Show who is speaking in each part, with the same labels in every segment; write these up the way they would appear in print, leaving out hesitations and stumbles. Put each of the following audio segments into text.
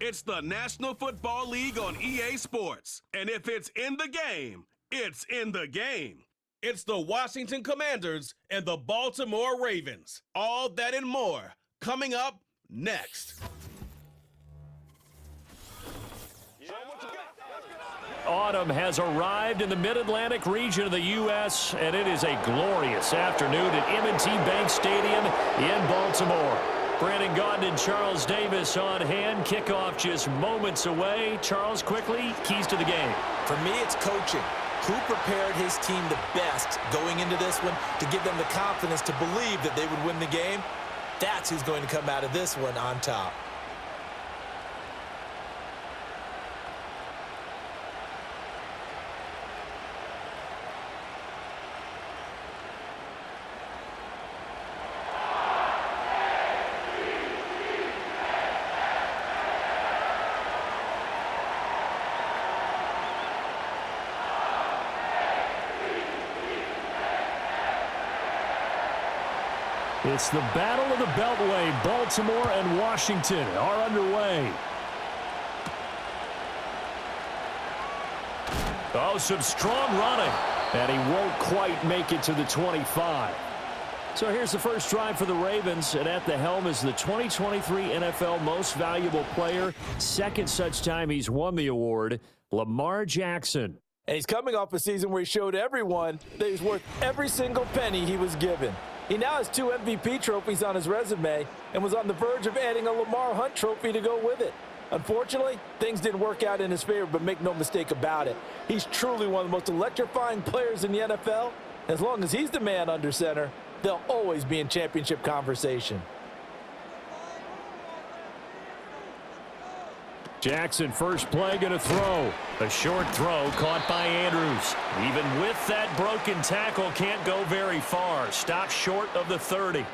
Speaker 1: It's the National Football League on EA Sports. And if it's in the game, it's in the game. It's the Washington Commanders and the Baltimore Ravens. All that and more coming up next.
Speaker 2: Autumn has arrived in the Mid-Atlantic region of the U.S., and it is a glorious afternoon at M&T Bank Stadium in Baltimore. Brandon Gaudin and Charles Davis on hand. Kickoff just moments away. Charles, quickly, keys to the game.
Speaker 3: For me, it's coaching. Who prepared his team the best going into this one to give them the confidence to believe that they would win the game? That's who's going to come out of this one on top.
Speaker 2: It's the Battle of the Beltway. Baltimore and Washington are underway. Oh, some strong running. And he won't quite make it to the 25. So here's the first drive for the Ravens. And at the helm is the 2023 NFL Most Valuable Player. Second such time he's won the award, Lamar Jackson.
Speaker 3: And he's coming off a season where he showed everyone that he's worth every single penny he was given. He now has 2 MVP trophies on his resume and was on the verge of adding a Lamar Hunt trophy to go with it. Unfortunately, things didn't work out in his favor, but make no mistake about it. He's truly one of the most electrifying players in the NFL. As long as he's the man under center, they'll always be in championship conversation.
Speaker 2: Jackson, first play, going to throw. A short throw caught by Andrews. Even with that broken tackle, can't go very far. Stopped short of the 30.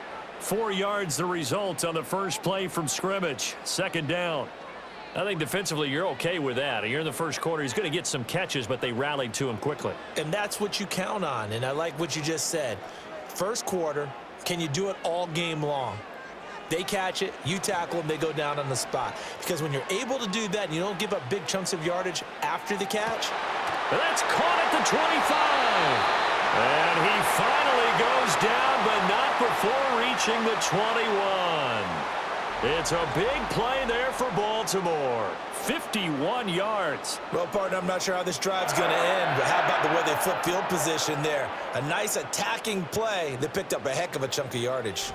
Speaker 2: 4 yards the result on the first play from scrimmage. Second down. I think defensively you're okay with that. You're in the first quarter. He's going to get some catches, but they rallied to him quickly.
Speaker 3: And that's what you count on, and I like what you just said. First quarter, can you do it all game long? They catch it, you tackle them, they go down on the spot. Because when you're able to do that and you don't give up big chunks of yardage after the catch.
Speaker 2: That's caught at the 25. And he finally goes down, but not before reaching the 21. It's a big play there for Baltimore. 51 yards.
Speaker 3: Well, partner, I'm not sure how this drive's going to end, but how about the way they flip field position there? A nice attacking play that picked up a heck of a chunk of yardage.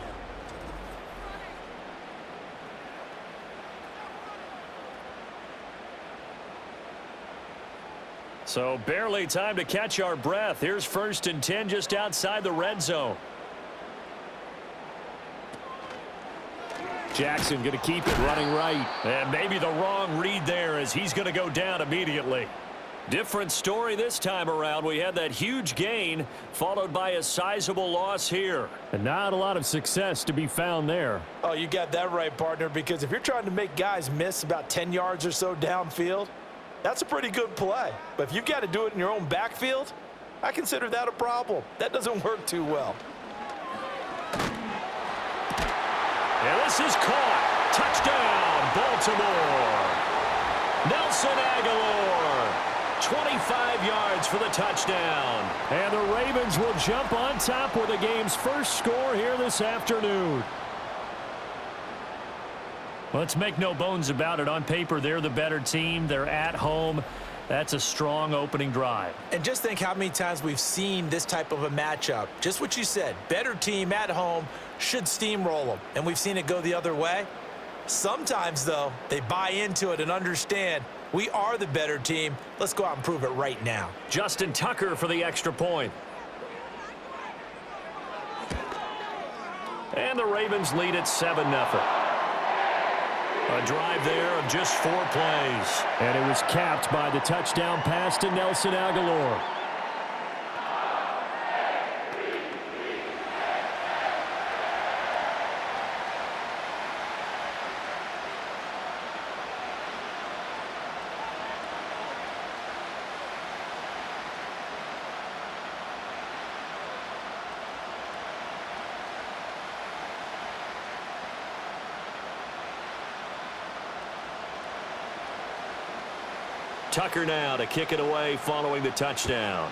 Speaker 2: So barely time to catch our breath. Here's 1st and 10 just outside the red zone. Jackson going to keep it running right. And maybe the wrong read there as he's going to go down immediately. Different story this time around. We had that huge gain followed by a sizable loss here. And not a lot of success to be found there.
Speaker 3: Oh, you got that right, partner, because if you're trying to make guys miss about 10 yards or so downfield, that's a pretty good play. But if you've got to do it in your own backfield, I consider that a problem. That doesn't work too well.
Speaker 2: And this is caught. Touchdown, Baltimore. Nelson Aguilar. 25 yards for the touchdown. And the Ravens will jump on top with the game's first score here this afternoon. Let's make no bones about it. On paper, they're the better team. They're at home. That's a strong opening drive.
Speaker 3: And just think how many times we've seen this type of a matchup. Just what you said. Better team at home should steamroll them. And we've seen it go the other way. Sometimes, though, they buy into it and understand we are the better team. Let's go out and prove it right now.
Speaker 2: Justin Tucker for the extra point. And the Ravens lead at 7-0. A drive there of just 4 plays. And it was capped by the touchdown pass to Nelson Aguilar. Tucker now to kick it away following the touchdown.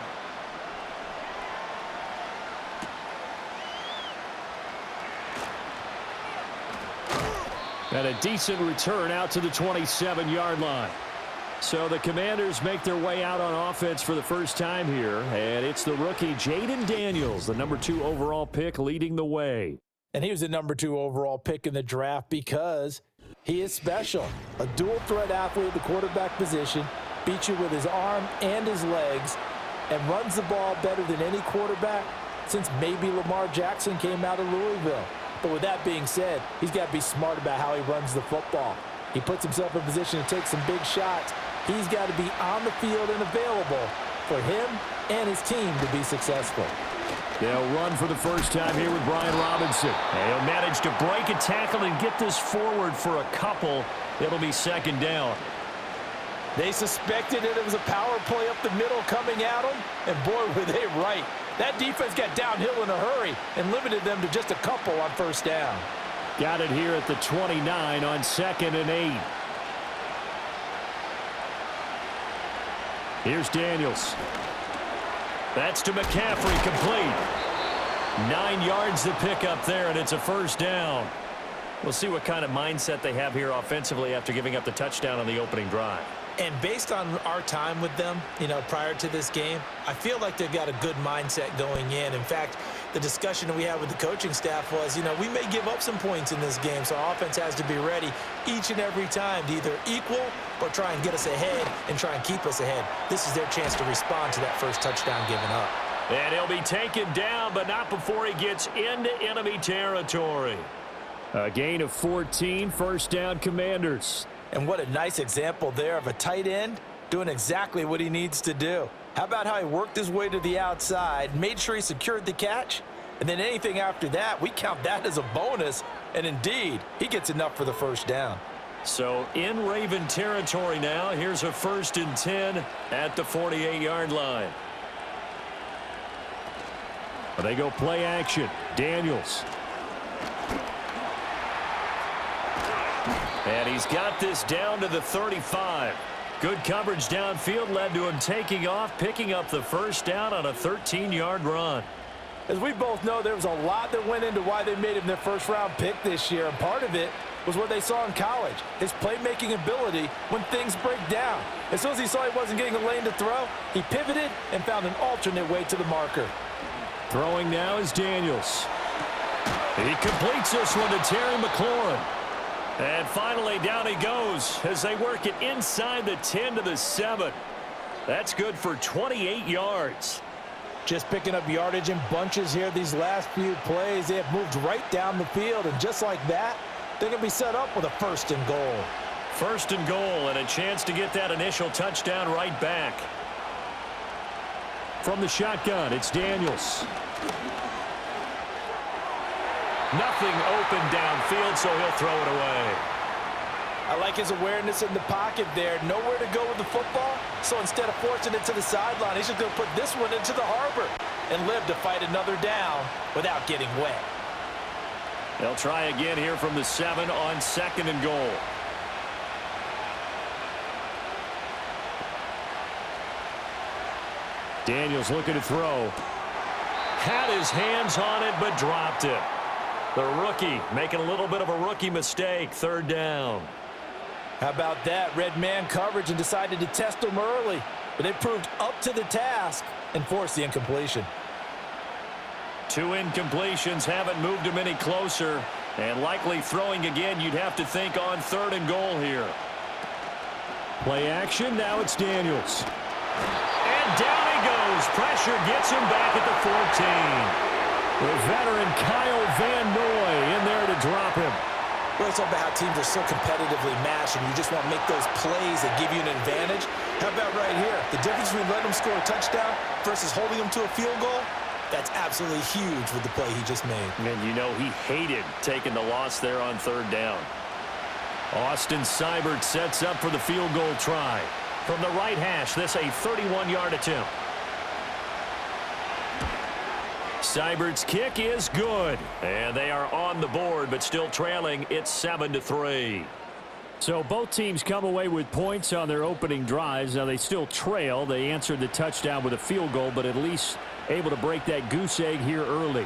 Speaker 2: And a decent return out to the 27-yard line. So the Commanders make their way out on offense for the first time here, and it's the rookie Jaden Daniels, the number 2 overall pick, leading the way.
Speaker 3: And he was the number 2 overall pick in the draft because he is special. A dual-threat athlete at the quarterback position, beats you with his arm and his legs, and runs the ball better than any quarterback since maybe Lamar Jackson came out of Louisville. But with that being said, he's got to be smart about how he runs the football. He puts himself in position to take some big shots. He's got to be on the field and available for him and his team to be successful.
Speaker 2: They'll run for the first time here with Brian Robinson. And he'll manage to break a tackle and get this forward for a couple. It'll be second down.
Speaker 3: They suspected it was a power play up the middle coming at them, and boy, were they right. That defense got downhill in a hurry and limited them to just a couple on first down.
Speaker 2: Got it here at the 29 on 2nd and 8. Here's Daniels. That's to McCaffrey, complete. 9 yards to pick up there, and it's a first down. We'll see what kind of mindset they have here offensively after giving up the touchdown on the opening drive.
Speaker 3: And based on our time with them, prior to this game, I feel like they've got a good mindset going in. In fact, the discussion we had with the coaching staff was, we may give up some points in this game, so our offense has to be ready each and every time to either equal or try and get us ahead and try and keep us ahead. This is their chance to respond to that first touchdown given up.
Speaker 2: And he'll be taken down, but not before he gets into enemy territory. A gain of 14, first down Commanders.
Speaker 3: And what a nice example there of a tight end doing exactly what he needs to do. How about how he worked his way to the outside, made sure he secured the catch, and then anything after that, we count that as a bonus. And indeed, he gets enough for the first down.
Speaker 2: So in Raven territory now, here's a 1st and 10 at the 48-yard line. They go play action. Daniels. And he's got this down to the 35. Good coverage downfield led to him taking off, picking up the first down on a 13-yard run.
Speaker 3: As we both know, there was a lot that went into why they made him their first-round pick this year, and part of it was what they saw in college, his playmaking ability when things break down. As soon as he saw he wasn't getting a lane to throw, he pivoted and found an alternate way to the marker.
Speaker 2: Throwing now is Daniels. He completes this one to Terry McLaurin. And finally, down he goes as they work it inside the 10 to the 7. That's good for 28 yards.
Speaker 3: Just picking up yardage in bunches here these last few plays. They have moved right down the field, and just like that, they're going to be set up with a 1st and goal.
Speaker 2: 1st and goal, and a chance to get that initial touchdown right back. From the shotgun, it's Daniels. Nothing open downfield, so he'll throw it away.
Speaker 3: I like his awareness in the pocket there. Nowhere to go with the football, so instead of forcing it to the sideline, he's just going to put this one into the harbor and live to fight another down without getting wet.
Speaker 2: They'll try again here from the 7 on 2nd and goal. Daniels looking to throw. Had his hands on it, but dropped it. The rookie making a little bit of a rookie mistake, 3rd down.
Speaker 3: How about that? Red man coverage and decided to test him early. But they proved up to the task and forced the incompletion.
Speaker 2: 2 incompletions haven't moved him any closer. And likely throwing again, you'd have to think on 3rd and goal here. Play action, now it's Daniels. And down he goes. Pressure gets him back at the 14. The veteran Kyle Van Noy in there to drop him.
Speaker 3: We're talking about how teams are so competitively matched and you just want to make those plays that give you an advantage. How about right here? The difference between letting them score a touchdown versus holding them to a field goal, that's absolutely huge with the play he just made.
Speaker 2: And he hated taking the loss there on 3rd down. Austin Seibert sets up for the field goal try. From the right hash, this a 31-yard attempt. Seibert's kick is good. And they are on the board, but still trailing. It's 7-3. So both teams come away with points on their opening drives. Now they still trail. They answered the touchdown with a field goal, but at least able to break that goose egg here early.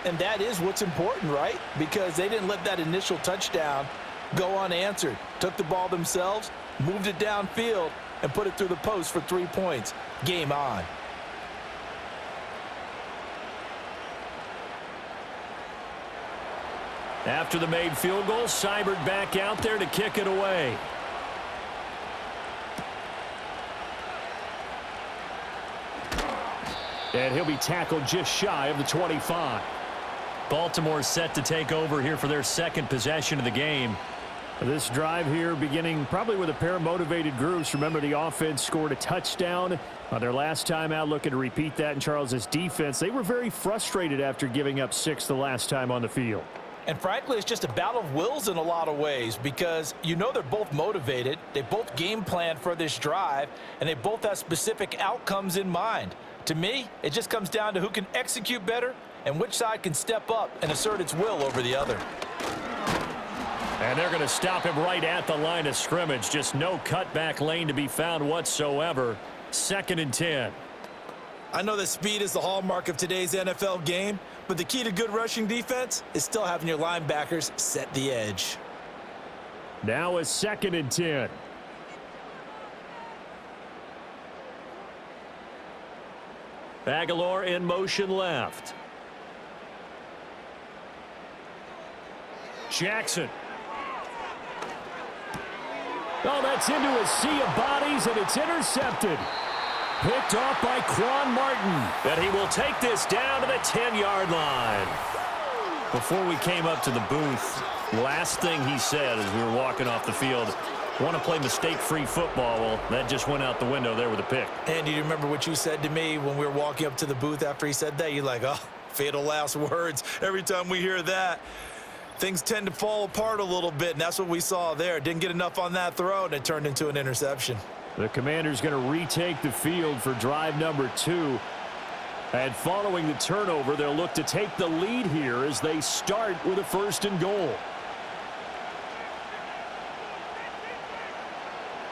Speaker 3: And that is what's important, right? Because they didn't let that initial touchdown go unanswered. Took the ball themselves, moved it downfield, and put it through the post for 3 points. Game on.
Speaker 2: After the made field goal, Seibert back out there to kick it away. And he'll be tackled just shy of the 25. Baltimore set to take over here for their second possession of the game. This drive here beginning probably with a pair of motivated groups. Remember, the offense scored a touchdown on their last time out, looking to repeat that in Charles's defense. They were very frustrated after giving up 6 the last time on the field.
Speaker 3: And frankly, it's just a battle of wills in a lot of ways because you know they're both motivated. They both game planned for this drive, and they both have specific outcomes in mind. To me, it just comes down to who can execute better and which side can step up and assert its will over the other.
Speaker 2: And they're going to stop him right at the line of scrimmage. Just no cutback lane to be found whatsoever. 2nd and 10.
Speaker 3: I know that speed is the hallmark of today's NFL game, but the key to good rushing defense is still having your linebackers set the edge.
Speaker 2: Now a 2nd and 10. Aguilar in motion left. Jackson. Oh, that's into a sea of bodies, and it's intercepted. Picked off by Quan Martin. And he will take this down to the 10-yard line. Before we came up to the booth, last thing he said as we were walking off the field, want to play mistake-free football. Well, that just went out the window there with a pick.
Speaker 3: And do you remember what you said to me when we were walking up to the booth after he said that? You're like, oh, fatal last words. Every time we hear that, things tend to fall apart a little bit, and that's what we saw there. Didn't get enough on that throw, and it turned into an interception.
Speaker 2: The Commanders going to retake the field for drive number 2. And following the turnover, they'll look to take the lead here as they start with a 1st and goal.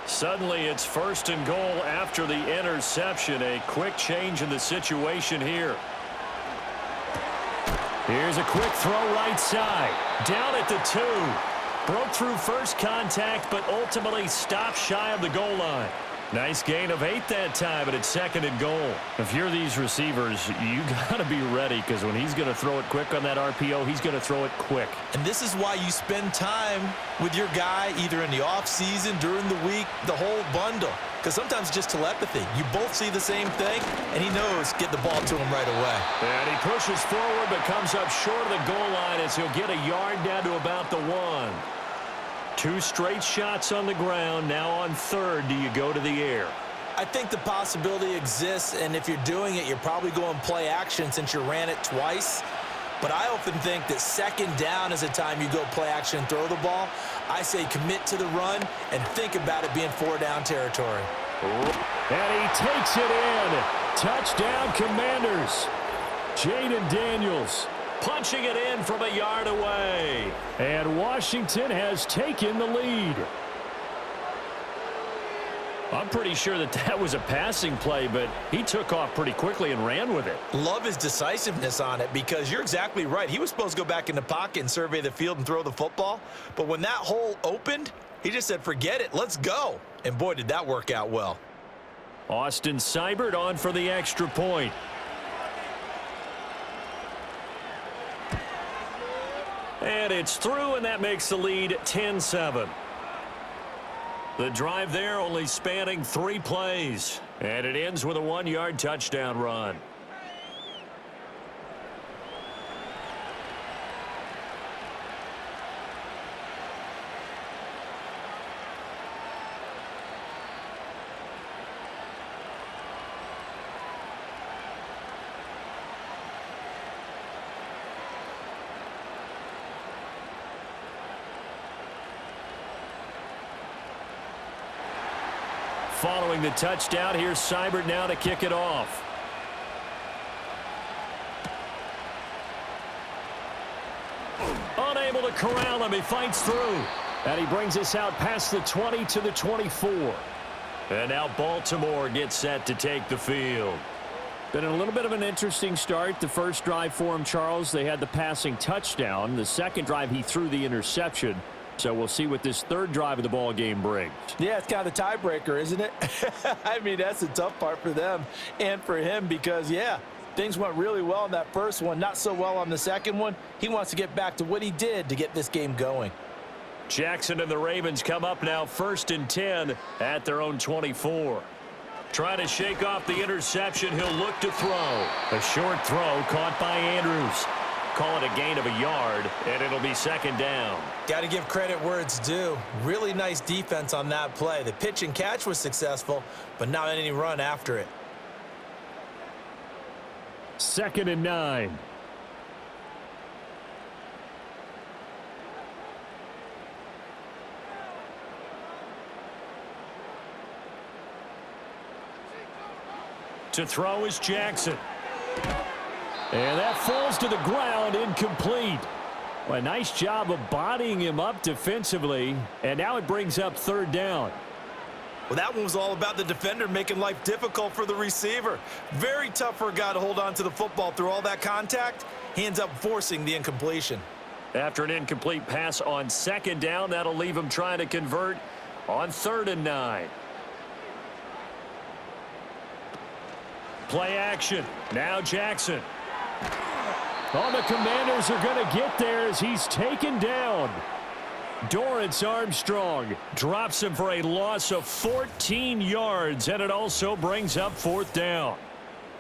Speaker 2: Suddenly, it's 1st and goal after the interception. A quick change in the situation here. Here's a quick throw right side. Down at the 2. Broke through first contact, but ultimately stopped shy of the goal line. Nice gain of 8 that time, and it's 2nd and goal. If you're these receivers, you got to be ready because when he's going to throw it quick on that RPO, he's going to throw it quick.
Speaker 3: And this is why you spend time with your guy either in the offseason, during the week, the whole bundle. Because sometimes just telepathy. You both see the same thing, and he knows get the ball to him right away.
Speaker 2: And he pushes forward but comes up short of the goal line as he'll get a yard down to about the 1. 2 straight shots on the ground. Now on 3rd, do you go to the air?
Speaker 3: I think the possibility exists, and if you're doing it, you're probably going play action since you ran it twice. But I often think that 2nd down is a time you go play action and throw the ball. I say commit to the run and think about it being 4-down territory.
Speaker 2: And he takes it in. Touchdown, Commanders. Jaden Daniels punching it in from a yard away. And Washington has taken the lead. I'm pretty sure that was a passing play, but he took off pretty quickly and ran with it.
Speaker 3: Love his decisiveness on it because you're exactly right. He was supposed to go back in the pocket and survey the field and throw the football. But when that hole opened, he just said, forget it, let's go. And boy, did that work out well.
Speaker 2: Austin Seibert on for the extra point. And it's through, and that makes the lead 10-7. The drive there only spanning 3 plays. And it ends with a 1-yard touchdown run. Following the touchdown, here's Seibert now to kick it off. Unable to corral him, he fights through. And he brings us out past the 20 to the 24. And now Baltimore gets set to take the field. Been a little bit of an interesting start. The first drive for him, Charles, they had the passing touchdown. The second drive, he threw the interception. So we'll see what this third drive of the ball game brings.
Speaker 3: Yeah, it's kind of the tiebreaker, isn't it? I mean, that's the tough part for them and for him because, yeah, things went really well in that first one, not so well on the second one. He wants to get back to what he did to get this game going.
Speaker 2: Jackson and the Ravens come up now 1st and 10 at their own 24. Trying to shake off the interception. He'll look to throw. A short throw caught by Andrews. Call it a gain of a yard, and it'll be 2nd down.
Speaker 3: Got to give credit where it's due. Really nice defense on that play. The pitch and catch was successful, but not any run after it.
Speaker 2: 2nd and 9. To throw is Jackson. And that falls to the ground, incomplete. Well, a nice job of bodying him up defensively, and now it brings up 3rd down.
Speaker 3: Well, that one was all about the defender making life difficult for the receiver. Very tough for a guy to hold on to the football through all that contact. He ends up forcing the incompletion.
Speaker 2: After an incomplete pass on 2nd down, that'll leave him trying to convert on 3rd and 9. Play action. Now Jackson. Oh, the Commanders are going to get there as he's taken down. Dorrance Armstrong drops him for a loss of 14 yards, and it also brings up 4th down.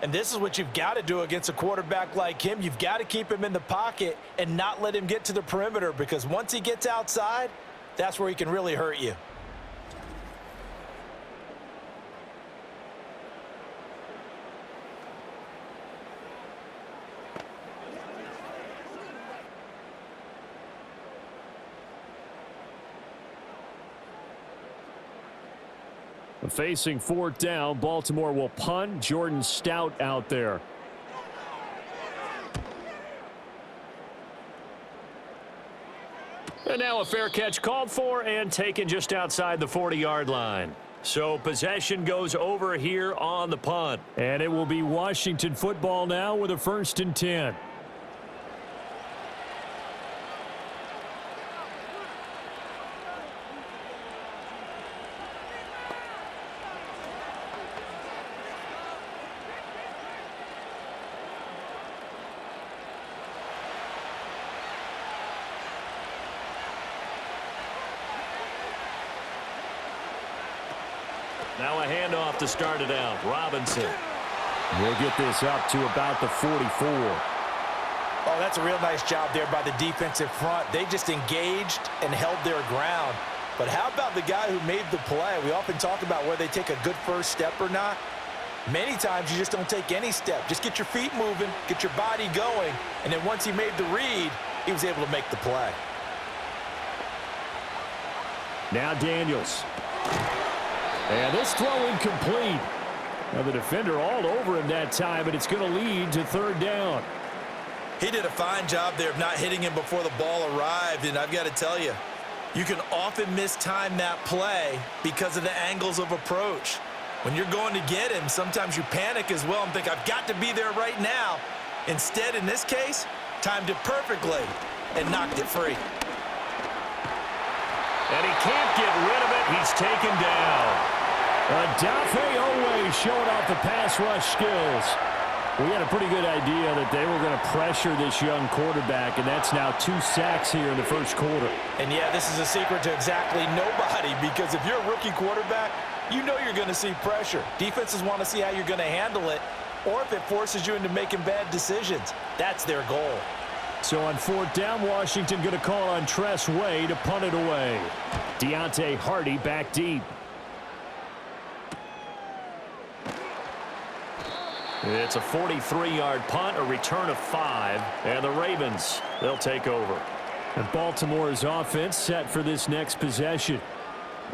Speaker 3: And this is what you've got to do against a quarterback like him. You've got to keep him in the pocket and not let him get to the perimeter because once he gets outside, that's where he can really hurt you.
Speaker 2: Facing 4th down, Baltimore will punt. Jordan Stout out there. And now a fair catch called for and taken just outside the 40-yard line. So possession goes over here on the punt. And it will be Washington football now with a 1st and 10. Now a handoff to start it out. Robinson. We'll get this up to about the 44.
Speaker 3: Oh, that's a real nice job there by the defensive front. They just engaged and held their ground. But how about the guy who made the play? We often talk about whether they take a good first step or not. Many times you just don't take any step. Just get your feet moving, get your body going, and then once he made the read, he was able to make the play.
Speaker 2: Now Daniels. And this throw incomplete. Now the defender all over him that time, but it's going to lead to 3rd down.
Speaker 3: He did a fine job there of not hitting him before the ball arrived, and I've got to tell you, you can often mistime that play because of the angles of approach. When you're going to get him, sometimes you panic as well and think, I've got to be there right now. Instead, in this case, timed it perfectly and knocked it free.
Speaker 2: And he can't get rid of it. He's taken down. Dafe Owe showing off the pass rush skills. We had a pretty good idea that they were going to pressure this young quarterback, and that's now 2 sacks here in the first quarter.
Speaker 3: And, yeah, this is a secret to exactly nobody because if you're a rookie quarterback, you know you're going to see pressure. Defenses want to see how you're going to handle it or if it forces you into making bad decisions. That's their goal.
Speaker 2: So on 4th down, Washington going to call on Tress Way to punt it away. Deontay Hardy back deep. It's a 43-yard punt, a return of 5, and the Ravens, they'll take over. And Baltimore's offense set for this next possession.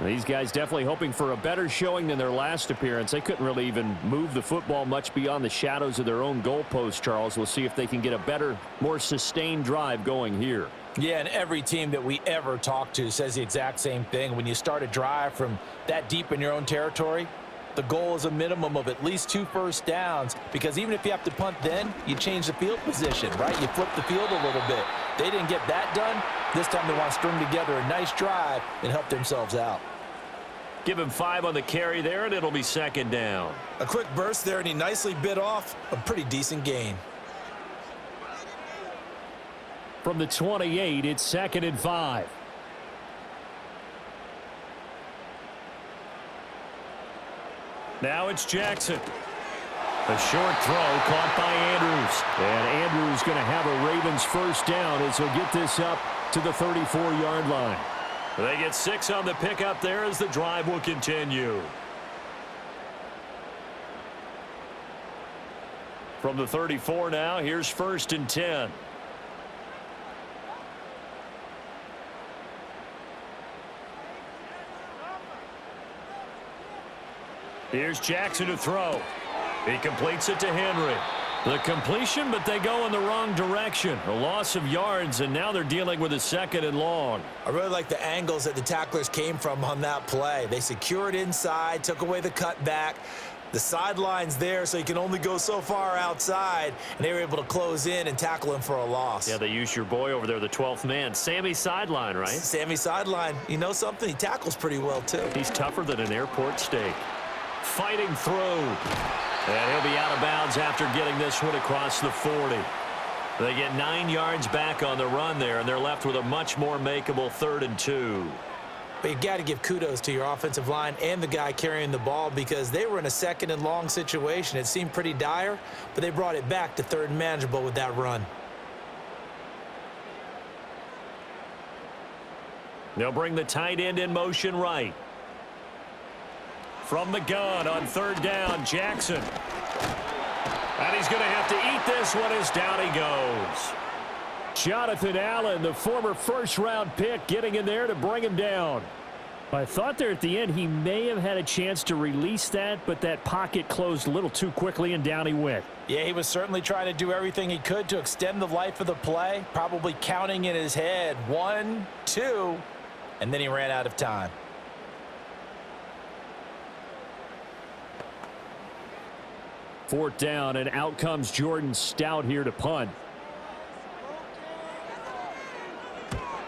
Speaker 2: These guys definitely hoping for a better showing than their last appearance. They couldn't really even move the football much beyond the shadows of their own goalpost, Charles. We'll see if they can get a better, more sustained drive going here.
Speaker 3: Yeah, and every team that we ever talk to says the exact same thing. When you start a drive from that deep in your own territory, the goal is a minimum of at least 2 first downs, because even if you have to punt then, you change the field position, right? You flip the field a little bit. They didn't get that done. This time they want to string together a nice drive and help themselves out.
Speaker 2: Give him 5 on the carry there, and it'll be second down.
Speaker 3: A quick burst there, and he nicely bit off a pretty decent gain.
Speaker 2: From the 28, it's 2nd and 5. Now it's Jackson. A short throw caught by Andrews. And Andrews going to have a Ravens first down as he'll get this up to the 34-yard line. They get 6 on the pickup there as the drive will continue. From the 34 now, here's 1st and 10. Here's Jackson to throw. He completes it to Henry. The completion, but they go in the wrong direction. A loss of yards, and now they're dealing with a 2nd and long.
Speaker 3: I really like the angles that the tacklers came from on that play. They secured inside, took away the cutback. The sideline's there, so you can only go so far outside, and they were able to close in and tackle him for a loss.
Speaker 2: Yeah, they used your boy over there, the 12th man. Sammy Sideline, right?
Speaker 3: Sammy Sideline. You know something? He tackles pretty well, too.
Speaker 2: He's tougher than an airport steak. Fighting through. And he'll be out of bounds after getting this one across the 40. They get 9 yards back on the run there, and they're left with a much more makeable 3rd and 2.
Speaker 3: But you got to give kudos to your offensive line and the guy carrying the ball, because they were in a 2nd and long situation. It seemed pretty dire, but they brought it back to 3rd and manageable with that run.
Speaker 2: They'll bring the tight end in motion right. From the gun on 3rd down, Jackson. And he's going to have to eat this one as down he goes. Jonathan Allen, the former first-round pick, getting in there to bring him down. I thought there at the end he may have had a chance to release that, but that pocket closed a little too quickly, and down he went.
Speaker 3: Yeah, he was certainly trying to do everything he could to extend the life of the play, probably counting in his head 1, 2, and then he ran out of time.
Speaker 2: Fourth down, and out comes Jordan Stout here to punt.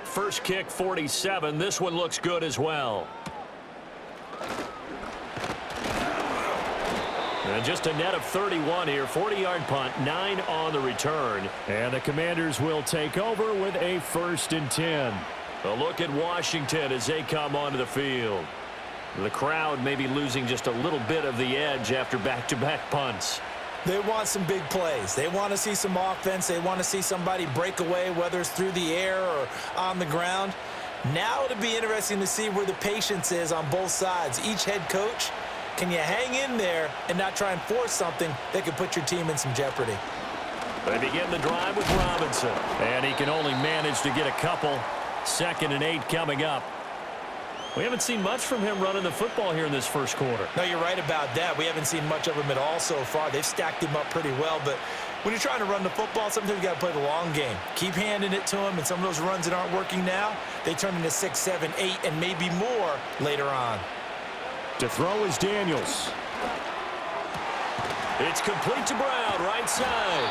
Speaker 2: First kick, 47. This one looks good as well. And just a net of 31 here. 40-yard punt, 9 on the return. And the Commanders will take over with a 1st and 10. A look at Washington as they come onto the field. The crowd may be losing just a little bit of the edge after back-to-back punts.
Speaker 3: They want some big plays. They want to see some offense. They want to see somebody break away, whether it's through the air or on the ground. Now it'll be interesting to see where the patience is on both sides. Each head coach, can you hang in there and not try and force something that could put your team in some jeopardy?
Speaker 2: They begin the drive with Robinson. And he can only manage to get a couple. 2nd and 8 coming up. We haven't seen much from him running the football here in this first quarter.
Speaker 3: No, you're right about that. We haven't seen much of him at all so far. They've stacked him up pretty well, but when you're trying to run the football, sometimes you got to play the long game. Keep handing it to him, and some of those runs that aren't working now, they turn into 6, 7, 8, and maybe more later on.
Speaker 2: To throw is Daniels. It's complete to Brown, right side.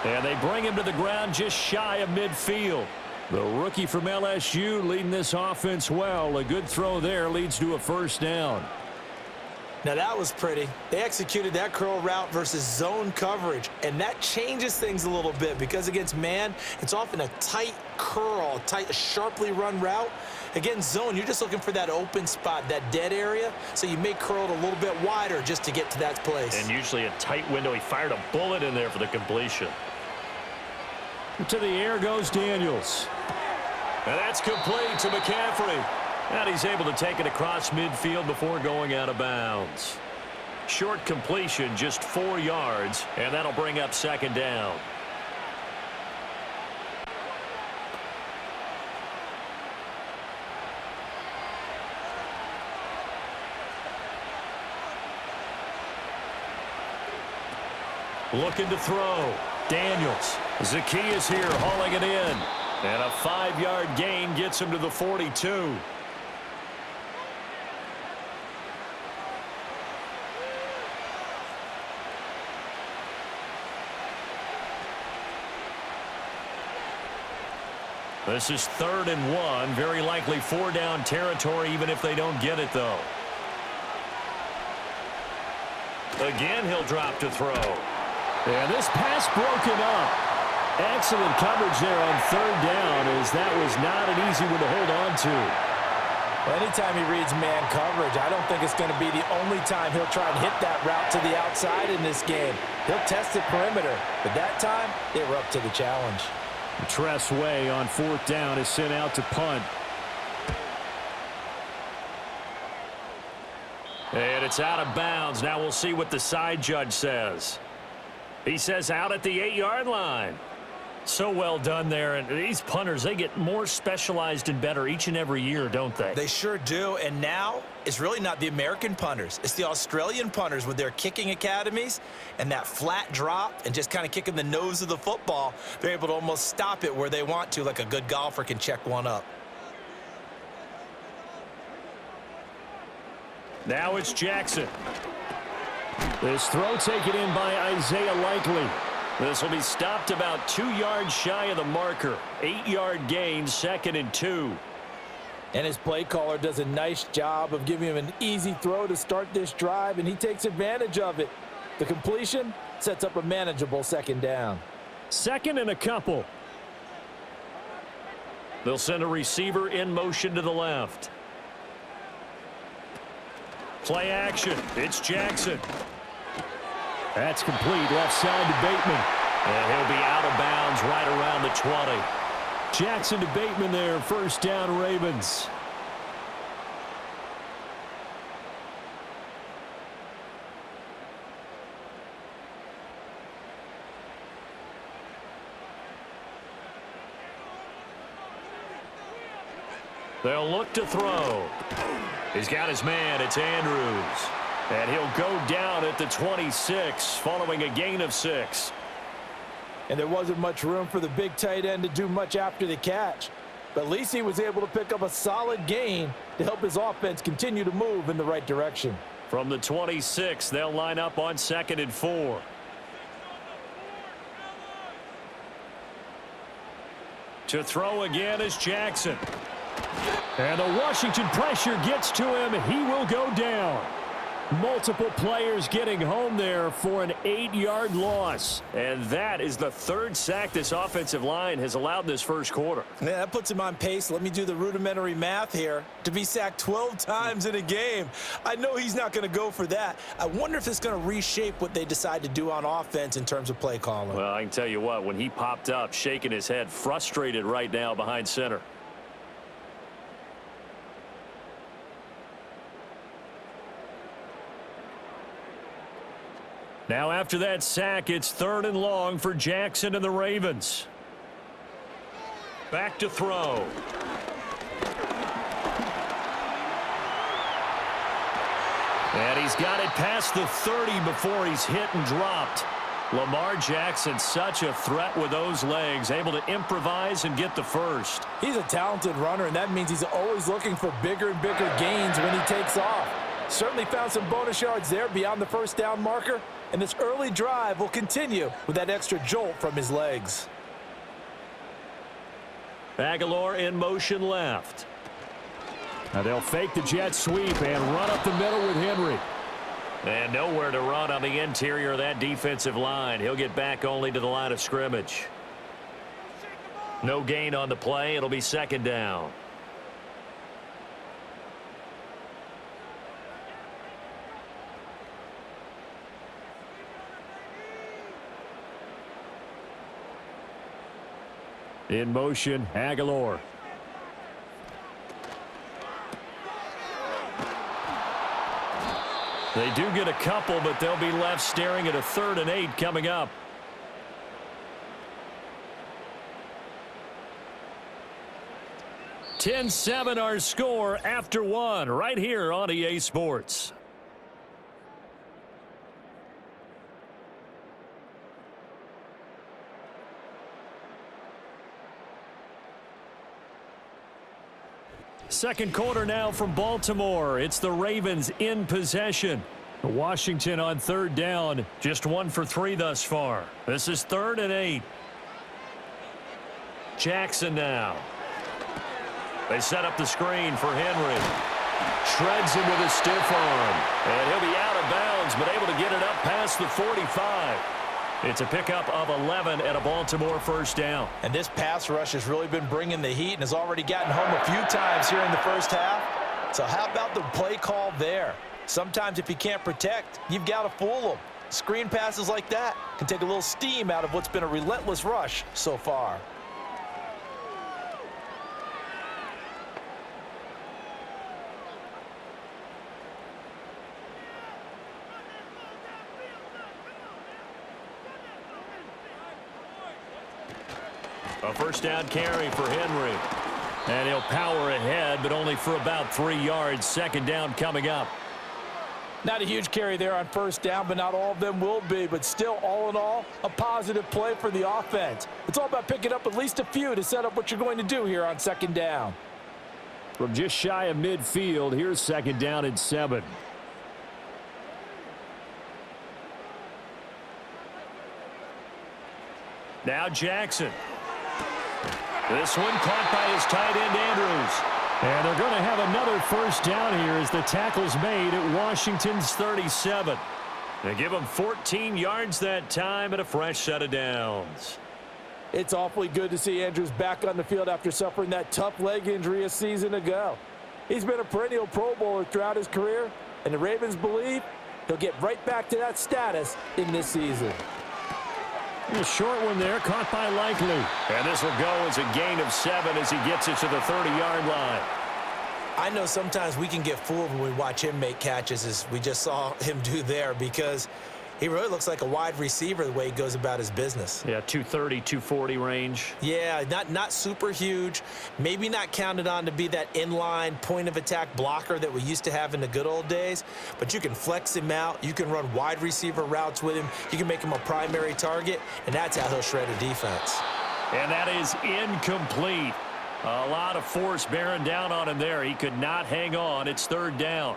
Speaker 2: And they bring him to the ground just shy of midfield. The rookie from LSU leading this offense well. A good throw there leads to a 1st down.
Speaker 3: Now that was pretty. They executed that curl route versus zone coverage, and that changes things a little bit because against man, it's often a tight curl, tight, sharply run route. Against zone, you're just looking for that open spot, that dead area, so you may curl it a little bit wider just to get to that place.
Speaker 2: And usually a tight window. He fired a bullet in there for the completion. To the air goes Daniels. And that's complete to McCaffrey. And he's able to take it across midfield before going out of bounds. Short completion, just 4 yards, and that'll bring up 2nd down. Looking to throw. Daniels. Zacchaeus here hauling it in. And a 5-yard gain gets him to the 42. This is 3rd and 1. Very likely 4-down territory, even if they don't get it, though. Again, he'll drop to throw.
Speaker 4: And this pass broken up. Excellent coverage there on 3rd down, as that was not an easy one to hold on to.
Speaker 3: Anytime he reads man coverage, I don't think it's going to be the only time he'll try and hit that route to the outside in this game. He'll test the perimeter, but that time, they were up to the challenge.
Speaker 4: Tress Way on 4th down is sent out to punt.
Speaker 2: And it's out of bounds. Now we'll see what the side judge says. He says out at the 8-yard line. So well done there. And these punters, they get more specialized and better each and every year, don't they?
Speaker 3: They sure do. And now it's really not the American punters. It's the Australian punters with their kicking academies and that flat drop and just kind of kicking the nose of the football. They're able to almost stop it where they want to, like a good golfer can check one up.
Speaker 2: Now it's Jackson.
Speaker 4: This throw taken in by Isaiah Likely.
Speaker 2: This will be stopped about 2 yards shy of the marker. 8-yard gain, 2nd and 2.
Speaker 3: And his play caller does a nice job of giving him an easy throw to start this drive, and he takes advantage of it. The completion sets up a manageable 2nd down.
Speaker 4: 2nd and a couple.
Speaker 2: They'll send a receiver in motion to the left. Play action. It's Jackson.
Speaker 4: That's complete. Left side to Bateman.
Speaker 2: And he'll be out of bounds right around the 20.
Speaker 4: Jackson to Bateman there. 1st down, Ravens.
Speaker 2: They'll look to throw. He's got his man. It's Andrews. And he'll go down at the 26 following a gain of 6.
Speaker 3: And there wasn't much room for the big tight end to do much after the catch. But at least he was able to pick up a solid gain to help his offense continue to move in the right direction.
Speaker 2: From the 26, they'll line up on 2nd and 4. To throw again is Jackson.
Speaker 4: And the Washington pressure gets to him. He will go down. Multiple players getting home there for an 8-yard loss.
Speaker 2: And that is the 3rd sack this offensive line has allowed this 1st quarter.
Speaker 3: Yeah, that puts him on pace. Let me do the rudimentary math here. To be sacked 12 times in a game. I know he's not going to go for that. I wonder if it's going to reshape what they decide to do on offense in terms of play calling.
Speaker 2: Well, I can tell you what, when he popped up, shaking his head, frustrated right now behind center. Now after that sack, it's 3rd and long for Jackson and the Ravens. Back to throw. And he's got it past the 30 before he's hit and dropped. Lamar Jackson, such a threat with those legs, able to improvise and get the 1st.
Speaker 3: He's a talented runner, and that means he's always looking for bigger and bigger gains when he takes off. Certainly found some bonus yards there beyond the 1st down marker. And this early drive will continue with that extra jolt from his legs.
Speaker 2: Aguilar in motion left.
Speaker 4: Now they'll fake the jet sweep and run up the middle with Henry.
Speaker 2: And nowhere to run on the interior of that defensive line. He'll get back only to the line of scrimmage. No gain on the play. It'll be 2nd down.
Speaker 4: In motion, Aguilar.
Speaker 2: They do get a couple, but they'll be left staring at a 3rd and 8 coming up. "10-7 our score after 1 right here on EA Sports. Second quarter now from Baltimore. It's the Ravens in possession. Washington on third down. Just 1 for 3 thus far. This is 3rd and 8. Jackson now. They set up the screen for Henry. Shreds him with a stiff arm. And he'll be out of bounds, but able to get it up past the 45. It's a pickup of 11 and a Baltimore first down.
Speaker 3: And this pass rush has really been bringing the heat and has already gotten home a few times here in the first half. So how about the play call there? Sometimes if you can't protect, you've got to fool them. Screen passes like that can take a little steam out of what's been a relentless rush so far.
Speaker 2: A first down carry for Henry. And he'll power ahead, but only for about 3 yards. Second down coming up.
Speaker 3: Not a huge carry there on first down, but not all of them will be. But still, all in all, a positive play for the offense. It's all about picking up at least a few to set up what you're going to do here on second down.
Speaker 4: From just shy of midfield, here's second down and 7.
Speaker 2: Now Jackson. This one caught by his tight end, Andrews.
Speaker 4: And they're going to have another first down here as the tackle's made at Washington's 37.
Speaker 2: They give him 14 yards that time and a fresh set of downs.
Speaker 3: It's awfully good to see Andrews back on the field after suffering that tough leg injury a season ago. He's been a perennial Pro Bowler throughout his career, and the Ravens believe he'll get right back to that status in this season.
Speaker 4: A short one there, caught by Likely.
Speaker 2: And this will go as a gain of 7 as he gets it to the 30-yard line.
Speaker 3: I know sometimes we can get fooled when we watch him make catches, as we just saw him do there, because he really looks like a wide receiver the way he goes about his business.
Speaker 2: Yeah, 230, 240 range.
Speaker 3: Yeah, not super huge. Maybe not counted on to be that inline point-of-attack blocker that we used to have in the good old days. But you can flex him out. You can run wide receiver routes with him. You can make him a primary target, and that's how he'll shred a defense.
Speaker 2: And that is incomplete. A lot of force bearing down on him there. He could not hang on. It's third down.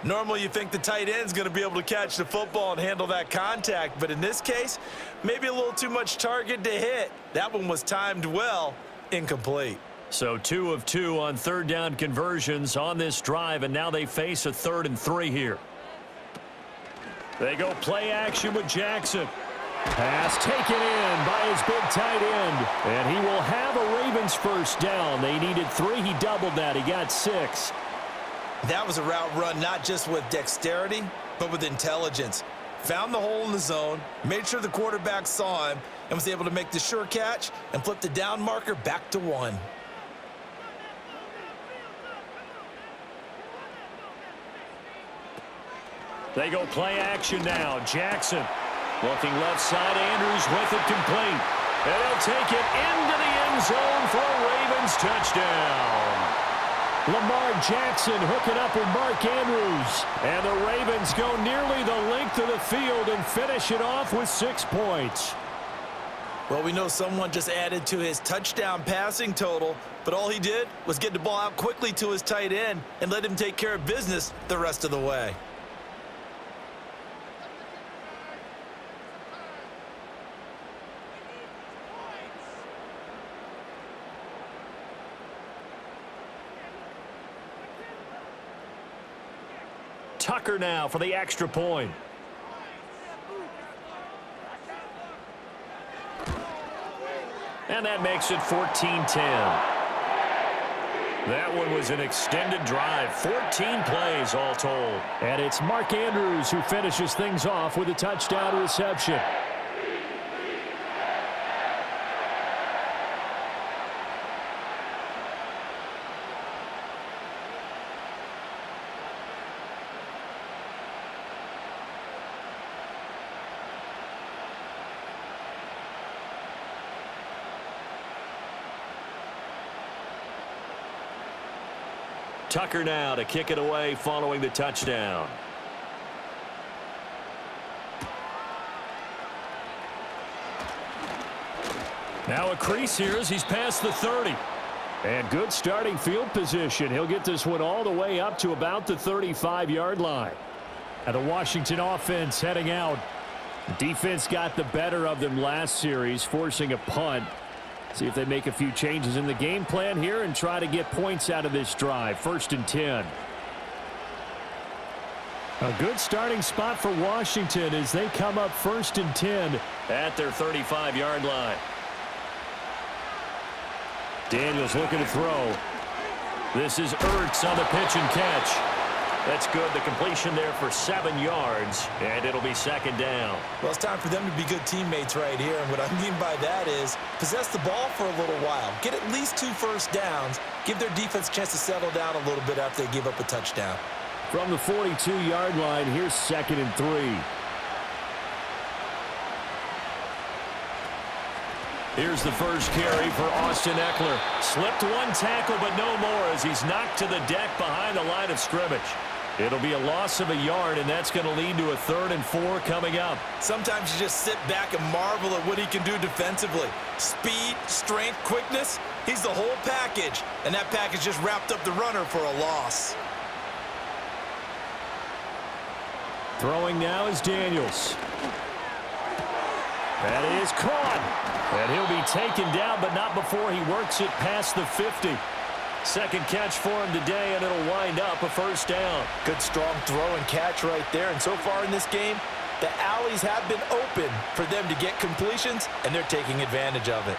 Speaker 3: Normally you think the tight end's going to be able to catch the football and handle that contact, but in this case, maybe a little too much target to hit. That one was timed well, incomplete.
Speaker 2: So 2 of 2 on third down conversions on this drive, and now they face a 3rd and 3 here. They go play action with Jackson.
Speaker 4: Pass taken in by his big tight end, and he will have a Ravens first down. They needed 3. He doubled that. He got 6.
Speaker 3: That was a route run not just with dexterity, but with intelligence. Found the hole in the zone, made sure the quarterback saw him, and was able to make the sure catch and flip the down marker back to 1.
Speaker 2: They go play action now. Jackson looking left side. Andrews with it complete. And they'll take it into the end zone for a Ravens touchdown.
Speaker 4: Lamar Jackson hooking up with Mark Andrews.
Speaker 2: And the Ravens go nearly the length of the field and finish it off with 6 points.
Speaker 3: Well, we know someone just added to his touchdown passing total, but all he did was get the ball out quickly to his tight end and let him take care of business the rest of the way.
Speaker 2: Tucker now for the extra point. And that makes it 14-10. That one was an extended drive. 14 plays all told.
Speaker 4: And it's Mark Andrews who finishes things off with a touchdown reception.
Speaker 2: Tucker now to kick it away following the touchdown. Now a crease here as he's past the 30.
Speaker 4: And good starting field position. He'll get this one all the way up to about the 35-yard line. And the Washington offense heading out. Defense got the better of them last series, forcing a punt. See if they make a few changes in the game plan here and try to get points out of this drive. 1st and 10. A good starting spot for Washington as they come up 1st and 10
Speaker 2: at their 35-yard line.
Speaker 4: Daniels looking to throw. This is Ertz on the pitch and catch.
Speaker 2: That's good. The completion there for 7 yards, and it'll be 2nd down.
Speaker 3: Well, it's time for them to be good teammates right here, and what I mean by that is possess the ball for a little while. Get at least 2 first downs. Give their defense a chance to settle down a little bit after they give up a touchdown.
Speaker 4: From the 42-yard line, here's 2nd and 3.
Speaker 2: Here's the first carry for Austin Eckler. Slipped one tackle, but no more as he's knocked to the deck behind the line of scrimmage. It'll be a loss of a yard, and that's going to lead to a 3rd and 4 coming up.
Speaker 3: Sometimes you just sit back and marvel at what he can do defensively. Speed, strength, quickness, he's the whole package, and that package just wrapped up the runner for a loss.
Speaker 4: Throwing now is Daniels. That is caught. And he'll be taken down, but not before he works it past the 50. Second catch for him today, and it'll wind up a 1st down.
Speaker 3: Good, strong throw and catch right there. And so far in this game, the alleys have been open for them to get completions, and they're taking advantage of it.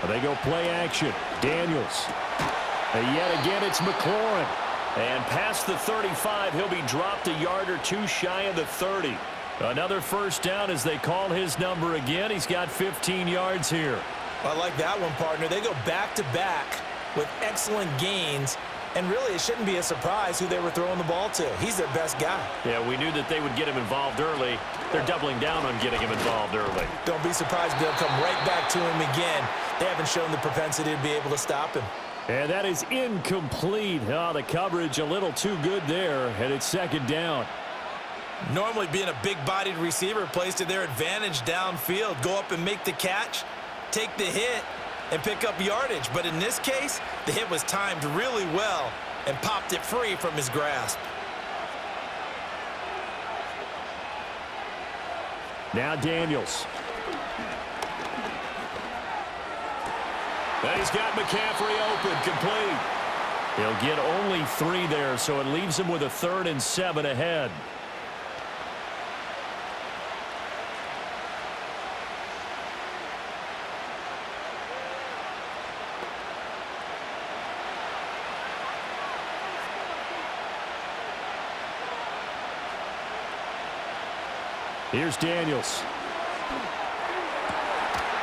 Speaker 4: They go play action. Daniels. And yet again, it's McLaurin.
Speaker 2: And past the 35, he'll be dropped a yard or 2 shy of the 30.
Speaker 4: Another 1st down as they call his number again. He's got 15 yards here.
Speaker 3: I like that one, partner. They go back-to-back with excellent gains. And really, it shouldn't be a surprise who they were throwing the ball to. He's their best guy.
Speaker 2: Yeah, we knew that they would get him involved early. They're doubling down on getting him involved early.
Speaker 3: Don't be surprised if they'll come right back to him again. They haven't shown the propensity to be able to stop him.
Speaker 4: And that is incomplete. Oh, the coverage a little too good there, and it's 2nd down.
Speaker 3: Normally being a big-bodied receiver plays to their advantage downfield. Go up and make the catch, take the hit, and pick up yardage. But in this case, the hit was timed really well and popped it free from his grasp.
Speaker 4: Now Daniels.
Speaker 2: And he's got McCaffrey open, complete.
Speaker 4: He'll get only 3 there, so it leaves him with a 3rd and 7 ahead. Here's Daniels.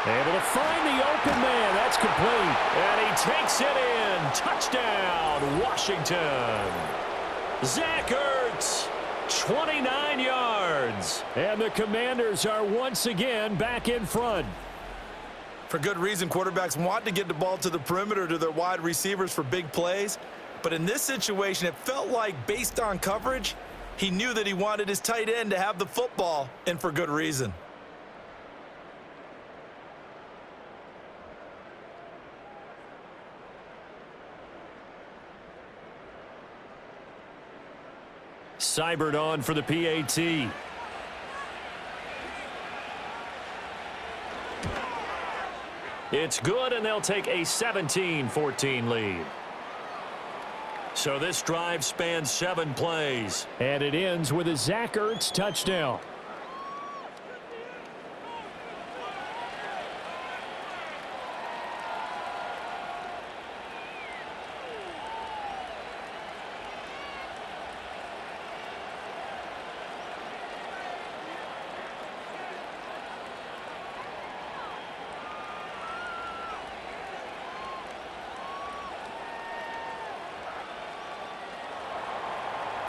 Speaker 4: Able to find the open man. That's complete.
Speaker 2: And he takes it in. Touchdown, Washington. Zach Ertz, 29 yards.
Speaker 4: And the Commanders are once again back in front.
Speaker 3: For good reason, quarterbacks want to get the ball to the perimeter to their wide receivers for big plays. But in this situation, it felt like, based on coverage, he knew that he wanted his tight end to have the football, and for good reason.
Speaker 4: Seibert on for the PAT.
Speaker 2: It's good, and they'll take a 17-14 lead. So this drive spans 7 plays.
Speaker 4: And it ends with a Zach Ertz touchdown.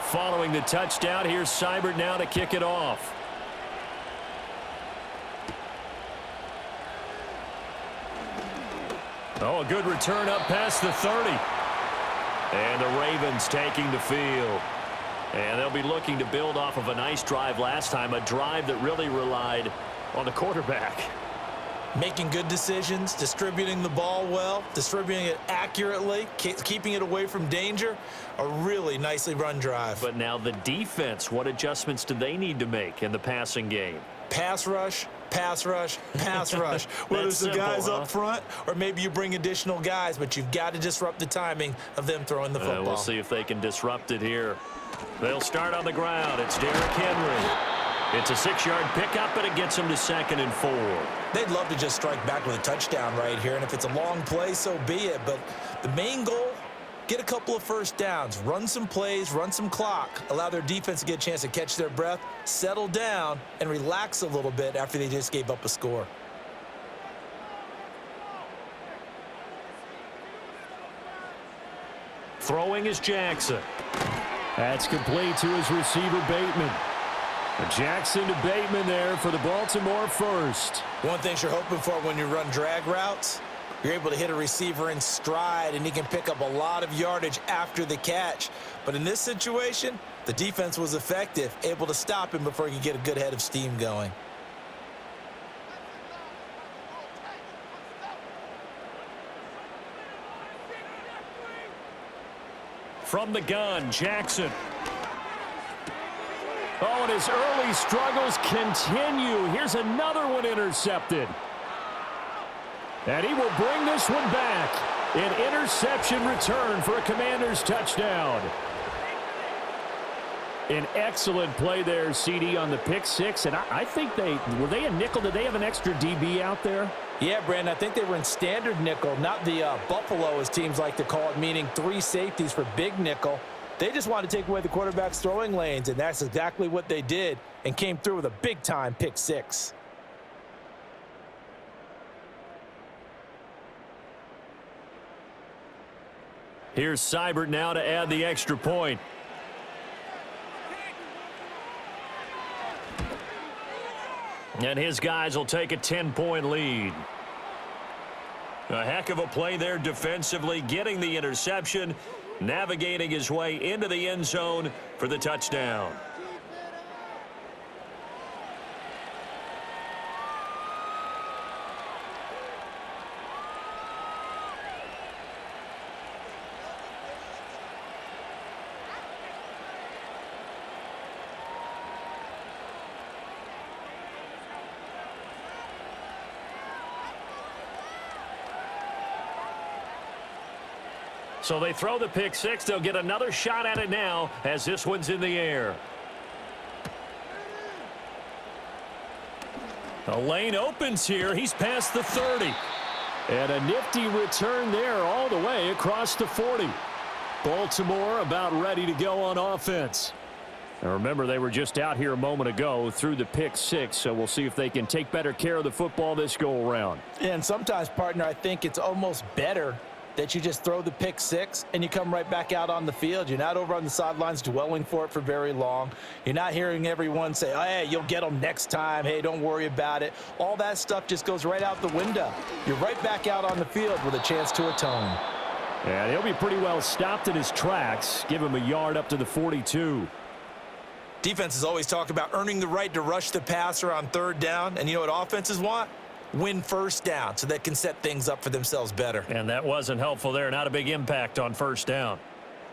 Speaker 4: Following the touchdown, here's Seibert now to kick it off. Oh, a good return up past the 30.
Speaker 2: And the Ravens taking the field. And they'll be looking to build off of a nice drive last time, a drive that really relied on the quarterback.
Speaker 3: Making good decisions, distributing the ball well, distributing it accurately, keeping it away from danger. A really nicely run drive.
Speaker 2: But now the defense, what adjustments do they need to make in the passing game?
Speaker 3: Pass rush, pass rush, pass rush. Whether it's the guys up front or maybe you bring additional guys, but you've got to disrupt the timing of them throwing the football.
Speaker 2: We'll see if they can disrupt it here. They'll start on the ground. It's Derrick Henry. It's a 6-yard pickup, but it gets them to 2nd and 4.
Speaker 3: They'd love to just strike back with a touchdown right here, and if it's a long play, so be it. But the main goal, get a couple of first downs, run some plays, run some clock, allow their defense to get a chance to catch their breath, settle down, and relax a little bit after they just gave up a score.
Speaker 2: Throwing is Jackson.
Speaker 4: That's complete to his receiver, Bateman. Jackson to Bateman there for the Baltimore first.
Speaker 3: One thing you're hoping for when you run drag routes, you're able to hit a receiver in stride, and he can pick up a lot of yardage after the catch. But in this situation, the defense was effective, able to stop him before he could get a good head of steam going.
Speaker 2: From the gun, Jackson.
Speaker 4: Oh, and his early struggles continue. Here's another one intercepted. And he will bring this one back. An interception return for a Commanders touchdown. An excellent play there, CD, on the pick six. And I think were they a nickel? Did they have an extra DB out there?
Speaker 3: Yeah, Brandon, I think they were in standard nickel, not the Buffalo, as teams like to call it, meaning 3 safeties for big nickel. They just wanted to take away the quarterback's throwing lanes, and that's exactly what they did, and came through with a big-time pick six.
Speaker 2: Here's Seibert now to add the extra point. And his guys will take a 10-point lead. A heck of a play there defensively, getting the interception, navigating his way into the end zone for the touchdown. So they throw the pick six. They'll get another shot at it now as this one's in the air. A lane opens here. He's past the 30.
Speaker 4: And a nifty return there all the way across the 40. Baltimore about ready to go on offense. And remember, they were just out here a moment ago through the pick six, so we'll see if they can take better care of the football this go-around.
Speaker 3: And sometimes, partner, I think it's almost better that you just throw the pick six and you come right back out on the field. You're not over on the sidelines dwelling for it for very long. You're not hearing everyone say, oh, hey, you'll get them next time. Hey, don't worry about it. All that stuff just goes right out the window. You're right back out on the field with a chance to atone.
Speaker 4: And he'll be pretty well stopped in his tracks. Give him a yard up to the 42.
Speaker 3: Defenses always talk about earning the right to rush the passer on third down. And you know what offenses want? Win first down so they can set things up for themselves better.
Speaker 2: And that wasn't helpful there. Not a big impact on first down.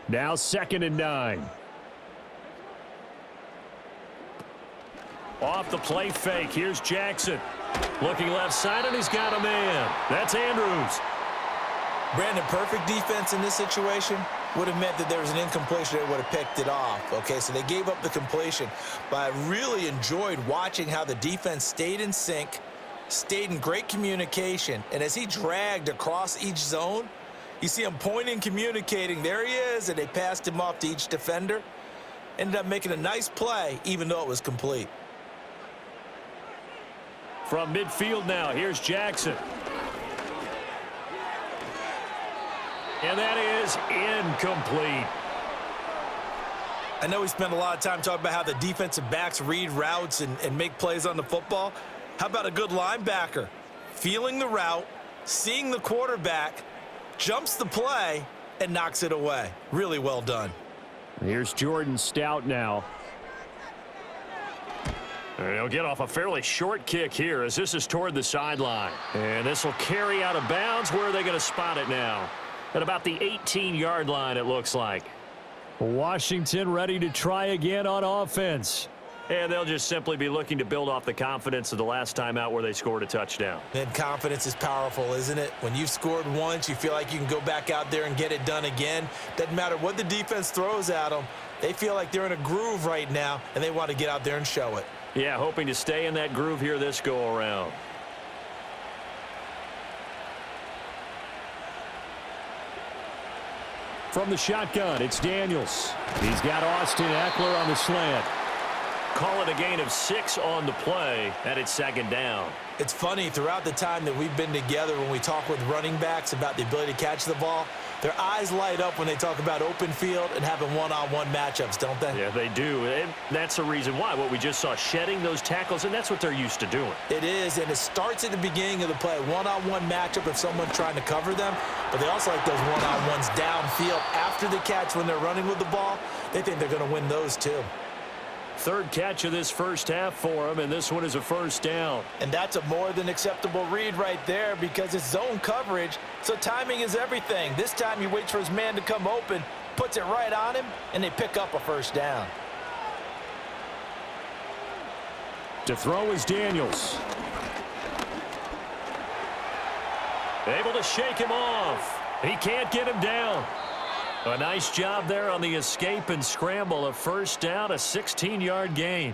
Speaker 4: Now 2nd and 9.
Speaker 2: Off the play fake. Here's Jackson. Looking left side, and he's got a man. That's Andrews.
Speaker 3: Brandon, perfect defense in this situation would have meant that there was an incompletion that would have picked it off. Okay, so they gave up the completion. But I really enjoyed watching how the defense stayed in sync, stayed in great communication, and as he dragged across each zone, you see him pointing, communicating, there he is, and they passed him off to each defender. Ended up making a nice play, even though it was complete.
Speaker 2: From midfield now, here's Jackson. And that is incomplete.
Speaker 3: I know we spent a lot of time talking about how the defensive backs read routes and make plays on the football. How about a good linebacker? Feeling the route, seeing the quarterback, jumps the play, and knocks it away. Really well done.
Speaker 4: Here's Jordan Stout now. And he'll get off a fairly short kick here as this is toward the sideline. And this will carry out of bounds. Where are they going to spot it now? At about the 18-yard line, it looks like. Washington ready to try again on offense. And they'll just simply be looking to build off the confidence of the last time out where they scored a touchdown.
Speaker 3: And confidence is powerful, isn't it? When you've scored once, you feel like you can go back out there and get it done again. Doesn't matter what the defense throws at them. They feel like they're in a groove right now, and they want to get out there and show it.
Speaker 4: Yeah, hoping to stay in that groove here this go-around. From the shotgun, it's Daniels. He's got Austin Eckler on the slant. Call it a gain of 6 on the play, and it's second down.
Speaker 3: It's funny, throughout the time that we've been together, when we talk with running backs about the ability to catch the ball, their eyes light up when they talk about open field and having one-on-one matchups, don't they?
Speaker 4: Yeah, they do. And that's the reason why. What we just saw, shedding those tackles, and that's what they're used to doing.
Speaker 3: It is, and it starts at the beginning of the play. One-on-one matchup if someone's trying to cover them, but they also like those one-on-ones downfield after the catch when they're running with the ball. They think they're going to win those too.
Speaker 4: Third catch of this first half for him, and this one is a first down.
Speaker 3: And that's a more than acceptable read right there because it's zone coverage, so timing is everything. This time he waits for his man to come open, puts it right on him, and they pick up a first down.
Speaker 4: To throw is Daniels. Able to shake him off. He can't get him down. A nice job there on the escape and scramble. A first down, a 16-yard gain.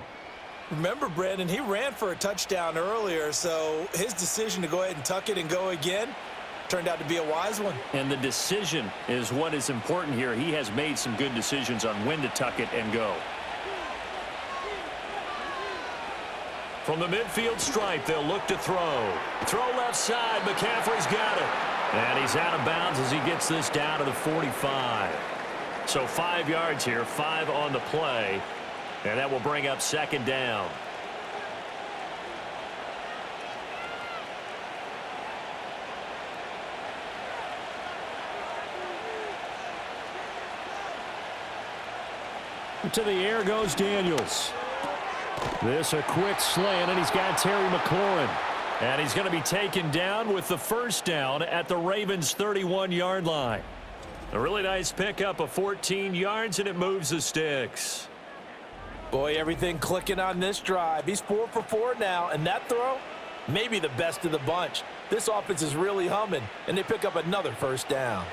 Speaker 3: Remember, Brandon, he ran for a touchdown earlier, so his decision to go ahead and tuck it and go again turned out to be a wise one.
Speaker 4: And the decision is what is important here. He has made some good decisions on when to tuck it and go. From the midfield stripe, they'll look to throw. Throw left side. McCaffrey's got it. And he's out of bounds as he gets this down to the 45. So 5 yards here, 5 on the play. And that will bring up second down. To the air goes Daniels. This a quick slant, and he's got Terry McLaurin. And he's going to be taken down with the first down at the Ravens' 31-yard line. A really nice pickup of 14 yards, and it moves the sticks.
Speaker 3: Boy, everything clicking on this drive. He's 4 for 4 now, and that throw, maybe the best of the bunch. This offense is really humming, and they pick up another first down.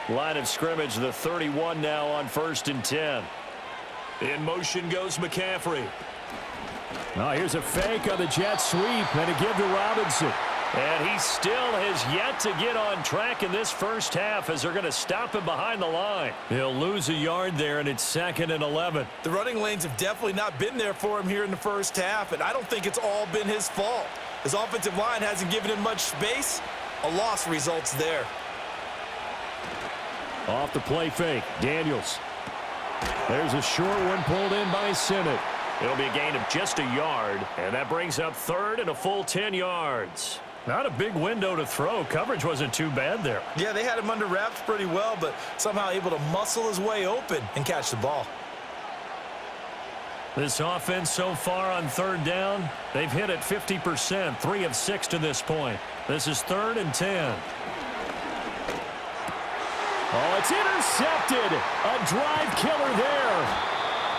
Speaker 4: Line of scrimmage, the 31 now on 1st and 10. In motion goes McCaffrey. Oh, here's a fake on the jet sweep, and a give to Robinson. And he still has yet to get on track in this first half as they're going to stop him behind the line. He'll lose a yard there, and it's 2nd and 11.
Speaker 3: The running lanes have definitely not been there for him here in the first half, and I don't think it's all been his fault. His offensive line hasn't given him much space. A loss results there.
Speaker 4: Off the play fake, Daniels. There's a short one pulled in by Sinnott. It'll be a gain of just a yard, and that brings up 3rd and a full 10 yards. Not a big window to throw. Coverage wasn't too bad there.
Speaker 3: Yeah, they had him under wraps pretty well, but somehow able to muscle his way open and catch the ball.
Speaker 4: This offense so far on 3rd down, they've hit it 50%, 3 of 6 to this point. This is 3rd and 10. Oh, it's intercepted. A drive killer there.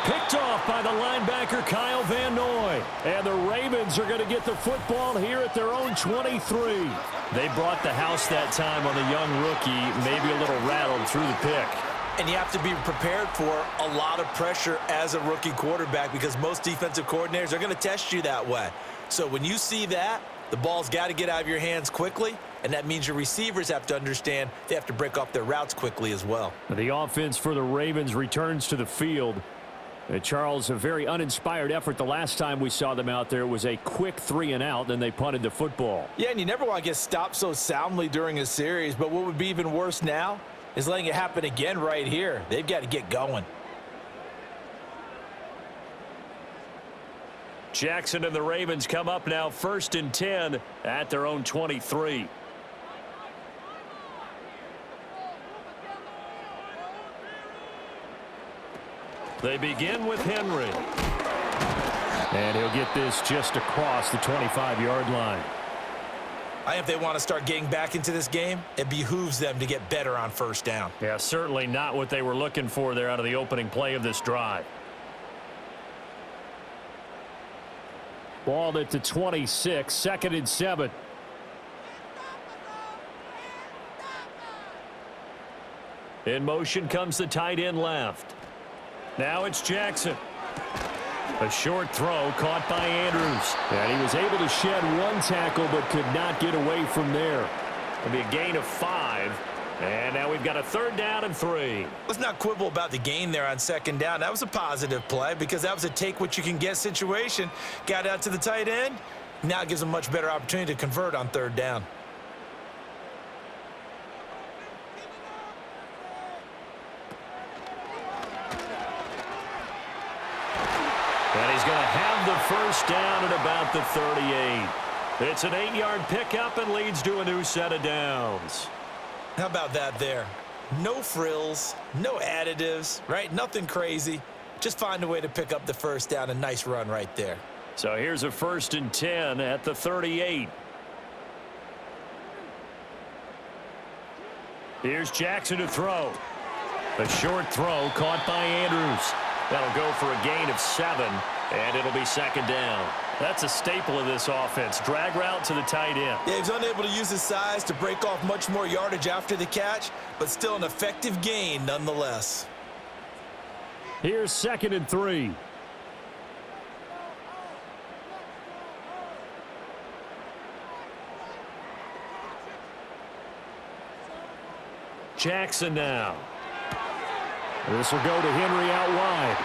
Speaker 4: Picked off by the linebacker Kyle Van Noy. And the Ravens are going to get the football here at their own 23. They brought the house that time on the young rookie, maybe a little rattled through the pick.
Speaker 3: And you have to be prepared for a lot of pressure as a rookie quarterback because most defensive coordinators are going to test you that way. So when you see that, the ball's got to get out of your hands quickly, and that means your receivers have to understand they have to break off their routes quickly as well.
Speaker 4: The offense for the Ravens returns to the field. Charles, a very uninspired effort the last time we saw them out there. It was a quick 3 and out, then they punted the football.
Speaker 3: Yeah, and you never want to get stopped so soundly during a series, but what would be even worse now is letting it happen again right here. They've got to get going.
Speaker 4: Jackson and the Ravens come up now 1st and 10 at their own 23.
Speaker 2: They begin with Henry.
Speaker 4: And he'll get this just across the 25-yard line.
Speaker 3: I think if they want to start getting back into this game, it behooves them to get better on first down.
Speaker 2: Yeah, certainly not what they were looking for there out of the opening play of this drive.
Speaker 4: Ball at the 26, 2nd and 7.
Speaker 2: In motion comes the tight end left. Now it's Jackson. A short throw caught by Andrews.
Speaker 4: And he was able to shed one tackle but could not get away from there.
Speaker 2: It'll be a gain of 5. And now we've got a 3rd down and 3.
Speaker 3: Let's not quibble about the gain there on 2nd down. That was a positive play because that was a take-what-you-can-get situation. Got out to the tight end. Now it gives them a much better opportunity to convert on 3rd down.
Speaker 2: And he's going to have the 1st down at about the 38. It's an 8-yard pickup and leads to a new set of downs.
Speaker 3: How about that there? No frills, no additives, right? Nothing crazy. Just find a way to pick up the 1st down. A nice run right there.
Speaker 2: So here's a 1st and 10 at the 38. Here's Jackson to throw. A short throw caught by Andrews. That'll go for a gain of 7, and it'll be 2nd down. That's a staple of this offense. Drag route to the tight end.
Speaker 3: Yeah, he's unable to use his size to break off much more yardage after the catch, but still an effective gain nonetheless.
Speaker 4: Here's 2nd and 3.
Speaker 2: Jackson now.
Speaker 4: This will go to Henry out wide.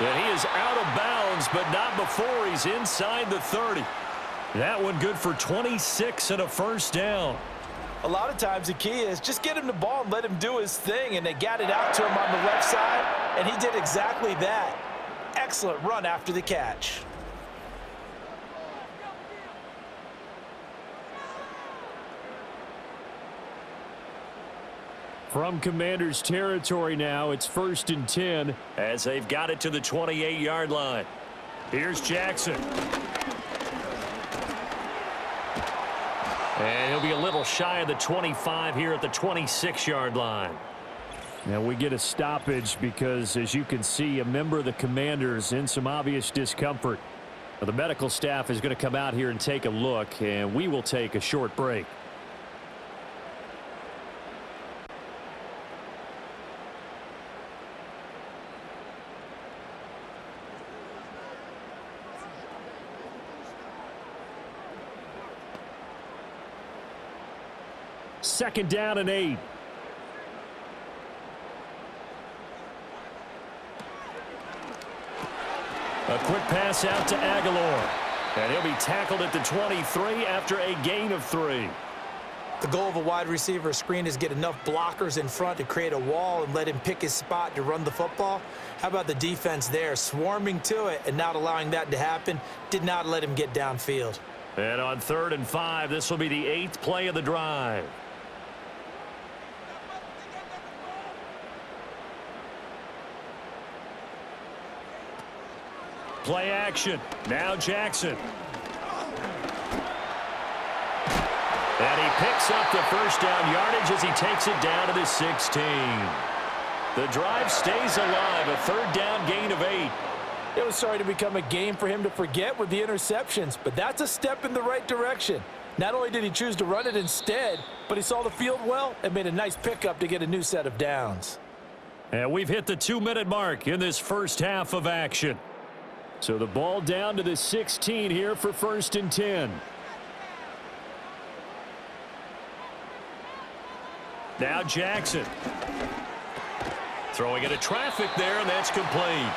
Speaker 2: And he is out of bounds, but not before he's inside the 30. That one good for 26 and a 1st down.
Speaker 3: A lot of times the key is just get him the ball and let him do his thing, and they got it out to him on the left side, and he did exactly that. Excellent run after the catch.
Speaker 4: From Commanders territory now, it's 1st and 10
Speaker 2: as they've got it to the 28-yard line. Here's Jackson. And he'll be a little shy of the 25 here at the 26-yard line.
Speaker 4: Now we get a stoppage because, as you can see, a member of the Commanders in some obvious discomfort. Now, the medical staff is going to come out here and take a look, and we will take a short break. Second down and 8.
Speaker 2: A quick pass out to Aguilar. And he'll be tackled at the 23 after a gain of 3.
Speaker 3: The goal of a wide receiver screen is get enough blockers in front to create a wall and let him pick his spot to run the football. How about the defense there, swarming to it and not allowing that to happen? Did not let him get downfield.
Speaker 2: And on 3rd and 5, this will be the 8th play of the drive. Play action. Now Jackson. And he picks up the 1st down yardage as he takes it down to the 16. The drive stays alive. A 3rd down gain of 8.
Speaker 3: It was starting to become a game for him to forget with the interceptions, but that's a step in the right direction. Not only did he choose to run it instead, but he saw the field well and made a nice pickup to get a new set of downs.
Speaker 2: And we've hit the 2-minute mark in this first half of action.
Speaker 4: So the ball down to the 16 here for 1st and 10.
Speaker 2: Now Jackson. Throwing into traffic there, and that's complete.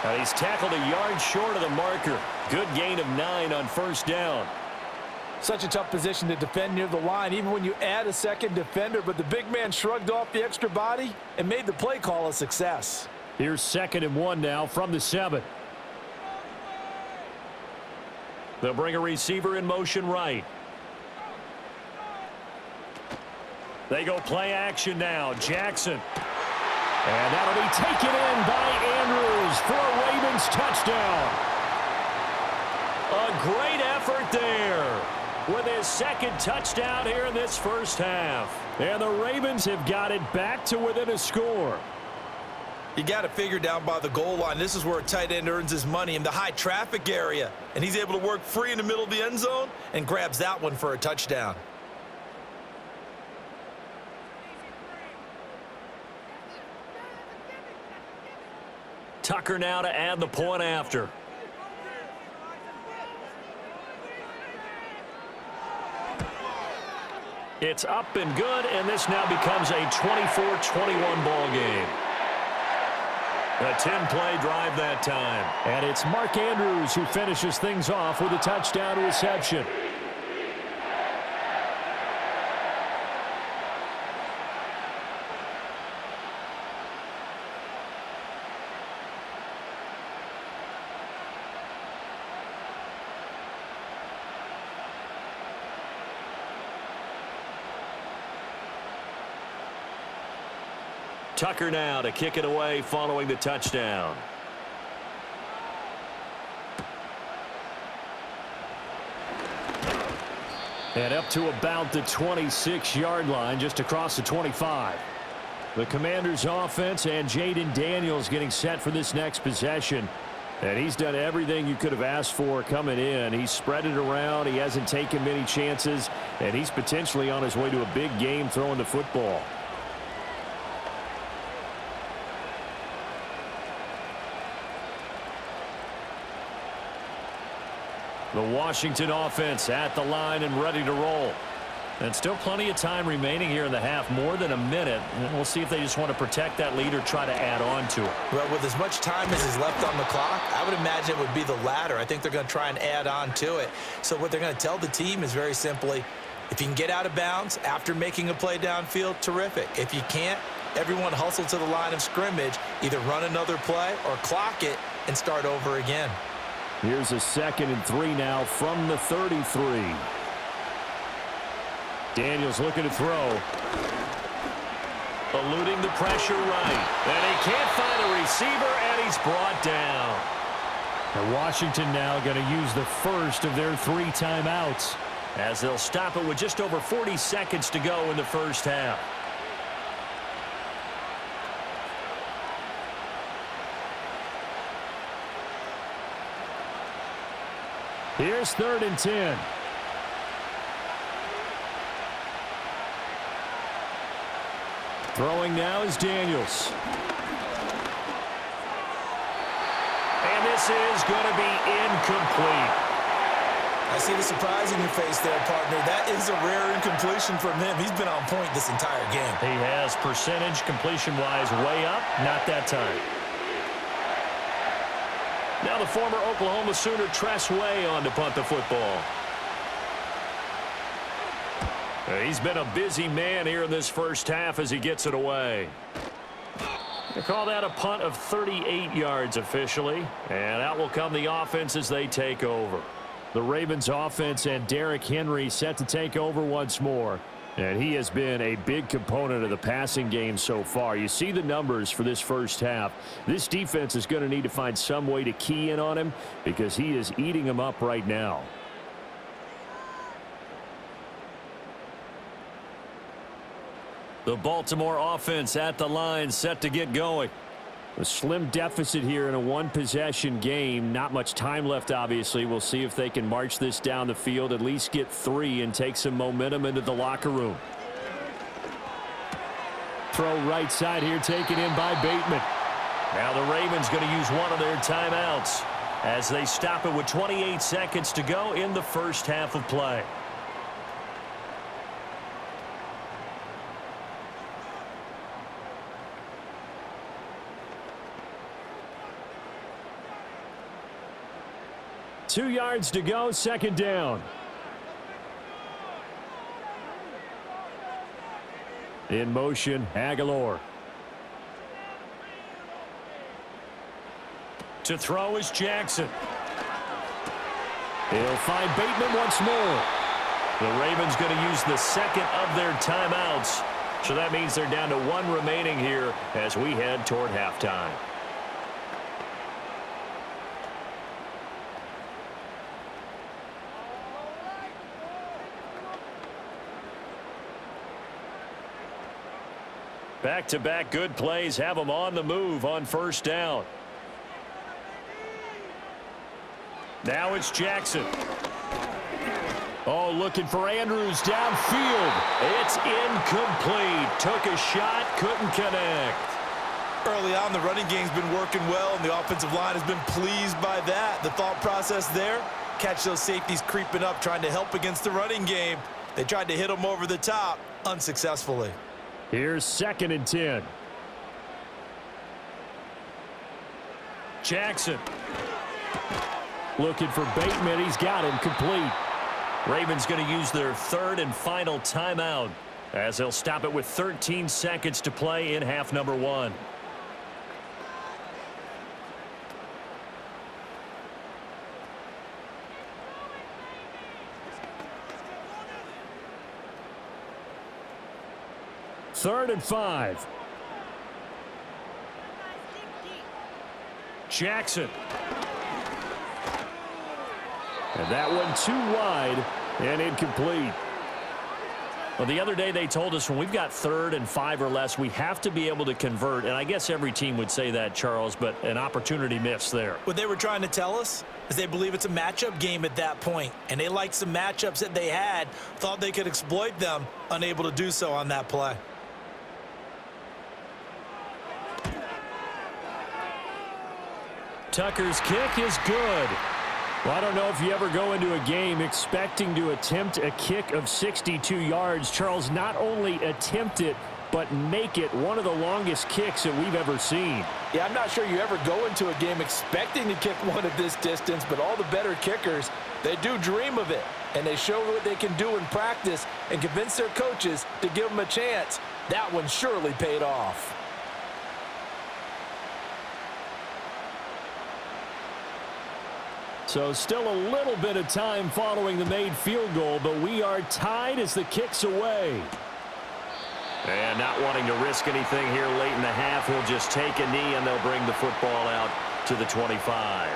Speaker 2: And he's tackled a yard short of the marker. Good gain of 9 on 1st down.
Speaker 3: Such a tough position to defend near the line, even when you add a second defender, but the big man shrugged off the extra body and made the play call a success.
Speaker 4: Here's 2nd and 1 now from the 7.
Speaker 2: They'll bring a receiver in motion right. They go play action now. Jackson.
Speaker 4: And that'll be taken in by Andrews. goes for a Ravens touchdown. A great effort there with his second touchdown here in this first half. And the Ravens have got it back to within a score.
Speaker 3: You got it figured down by the goal line. This is where a tight end earns his money, in the high traffic area. And he's able to work free in the middle of the end zone and grabs that one for a touchdown.
Speaker 4: Tucker now to add the point after. It's up and good, and this now becomes a 24-21 ball game. A 10-play drive that time.
Speaker 2: And it's Mark Andrews who finishes things off with a touchdown reception.
Speaker 4: Tucker now to kick it away following the touchdown.
Speaker 2: And up to about the 26-yard line, just across the 25. The Commanders' offense and Jaden Daniels getting set for this next possession. And he's done everything you could have asked for coming in. He's spread it around. He hasn't taken many chances. And he's potentially on his way to a big game throwing the football. The Washington offense at the line and ready to roll. And still plenty of time remaining here in the half, more than a minute. And we'll see if they just want to protect that lead or try to add on to it.
Speaker 3: Well, with as much time as is left on the clock, I would imagine it would be the latter. I think they're going to try and add on to it. So what they're going to tell the team is very simply, if you can get out of bounds after making a play downfield, terrific. If you can't, everyone hustle to the line of scrimmage, either run another play or clock it and start over again.
Speaker 2: Here's a 2nd and 3 now from the 33. Daniels looking to throw.
Speaker 4: Eluding the pressure right. And he can't find a receiver, and he's brought down.
Speaker 2: And Washington now going to use the first of their 3 timeouts,
Speaker 4: as they'll stop it with just over 40 seconds to go in the first half.
Speaker 2: Here's 3rd and 10. Throwing now is Daniels.
Speaker 4: And this is going to be incomplete.
Speaker 3: I see the surprise in your face there, partner. That is a rare incompletion from him. He's been on point this entire game.
Speaker 4: He has, percentage completion-wise way up, not that time. Now the former Oklahoma Sooner Tress Way on to punt the football. He's been a busy man here in this first half as he gets it away. They call that a punt of 38 yards officially. And out will come the offense as they take over.
Speaker 2: The Ravens offense and Derrick Henry set to take over once more. And he has been a big component of the passing game so far. You see the numbers for this first half. This defense is going to need to find some way to key in on him because he is eating them up right now.
Speaker 4: The Baltimore offense at the line, set to get going.
Speaker 2: A slim deficit here in a one-possession game. Not much time left, obviously. We'll see if they can march this down the field, at least get 3 and take some momentum into the locker room. Throw right side here, taken in by Bateman.
Speaker 4: Now the Ravens going to use one of their timeouts as they stop it with 28 seconds to go in the first half of play.
Speaker 2: Two yards to go, 2nd down. In motion, Aguilar.
Speaker 4: To throw is Jackson.
Speaker 2: He'll find Bateman once more.
Speaker 4: The Ravens going to use the 2nd of their timeouts. So that means they're down to 1 remaining here as we head toward halftime.
Speaker 2: Back-to-back good plays have them on the move on first down. Now it's Jackson. Oh, looking for Andrews downfield. It's incomplete. Took a shot, couldn't connect.
Speaker 3: Early on, the running game's been working well, and the offensive line has been pleased by that. The thought process there, catch those safeties creeping up, trying to help against the running game. They tried to hit them over the top, unsuccessfully.
Speaker 4: Here's 2nd and 10.
Speaker 2: Jackson.
Speaker 4: Looking for Bateman. He's got him complete.
Speaker 2: Ravens going to use their 3rd and final timeout as they'll stop it with 13 seconds to play in half number 1.
Speaker 4: Third and 5.
Speaker 2: Jackson.
Speaker 4: And that one too wide and incomplete.
Speaker 2: Well, the other day they told us when we've got 3rd and 5 or less, we have to be able to convert. And I guess every team would say that, Charles, but an opportunity missed there.
Speaker 3: What they were trying to tell us is they believe it's a matchup game at that point. And they liked some matchups that they had, thought they could exploit them, unable to do so on that play.
Speaker 2: Tucker's kick is good.
Speaker 4: Well, I don't know if you ever go into a game expecting to attempt a kick of 62 yards. Charles, not only attempt it, but make it one of the longest kicks that we've ever seen.
Speaker 3: Yeah, I'm not sure you ever go into a game expecting to kick one of this distance, but all the better kickers, they do dream of it. And they show what they can do in practice and convince their coaches to give them a chance. That one surely paid off.
Speaker 4: So still a little bit of time following the made field goal, but we are tied as the kick's away.
Speaker 2: And not wanting to risk anything here late in the half, he'll just take a knee and they'll bring the football out to the 25.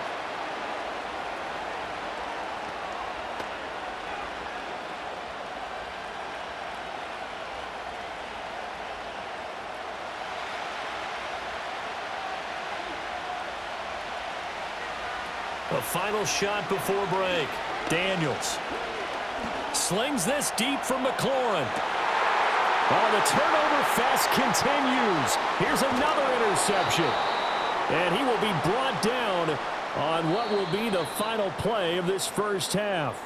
Speaker 2: A final shot before break. Daniels slings this deep from McLaurin. Oh, the turnover fest continues. Here's another interception. And he will be brought down on what will be the final play of this first half.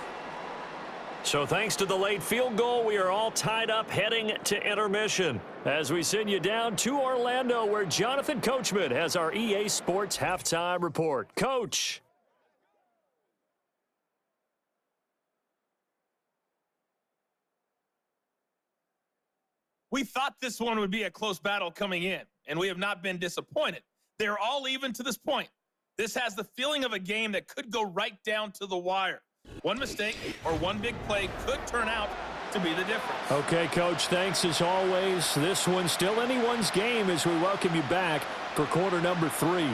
Speaker 2: So thanks to the late field goal, we are all tied up heading to intermission. As we send you down to Orlando, where Jonathan Coachman has our EA Sports halftime report. Coach.
Speaker 5: We thought this one would be a close battle coming in, and we have not been disappointed. They're all even to this point. This has the feeling of a game that could go right down to the wire. One mistake or one big play could turn out to be the difference.
Speaker 4: Okay, Coach, thanks as always. This one's still anyone's game as we welcome you back for quarter number 3.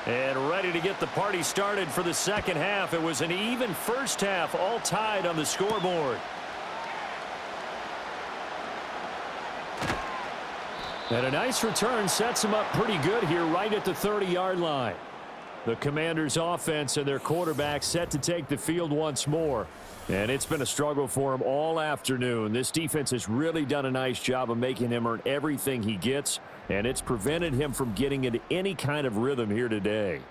Speaker 2: And ready to get the party started for the second half. It was an even first half, all tied on the scoreboard.
Speaker 4: And a nice return sets them up pretty good here right at the 30-yard line. The Commanders' offense and their quarterback set to take the field once more. And it's been a struggle for him all afternoon. This defense has really done a nice job of making him earn everything he gets, and it's prevented him from getting into any kind of rhythm here today.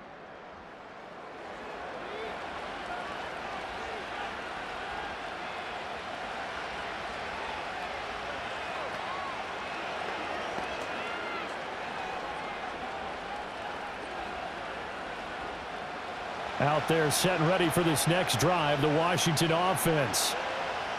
Speaker 4: Out there set and ready for this next drive, the Washington offense.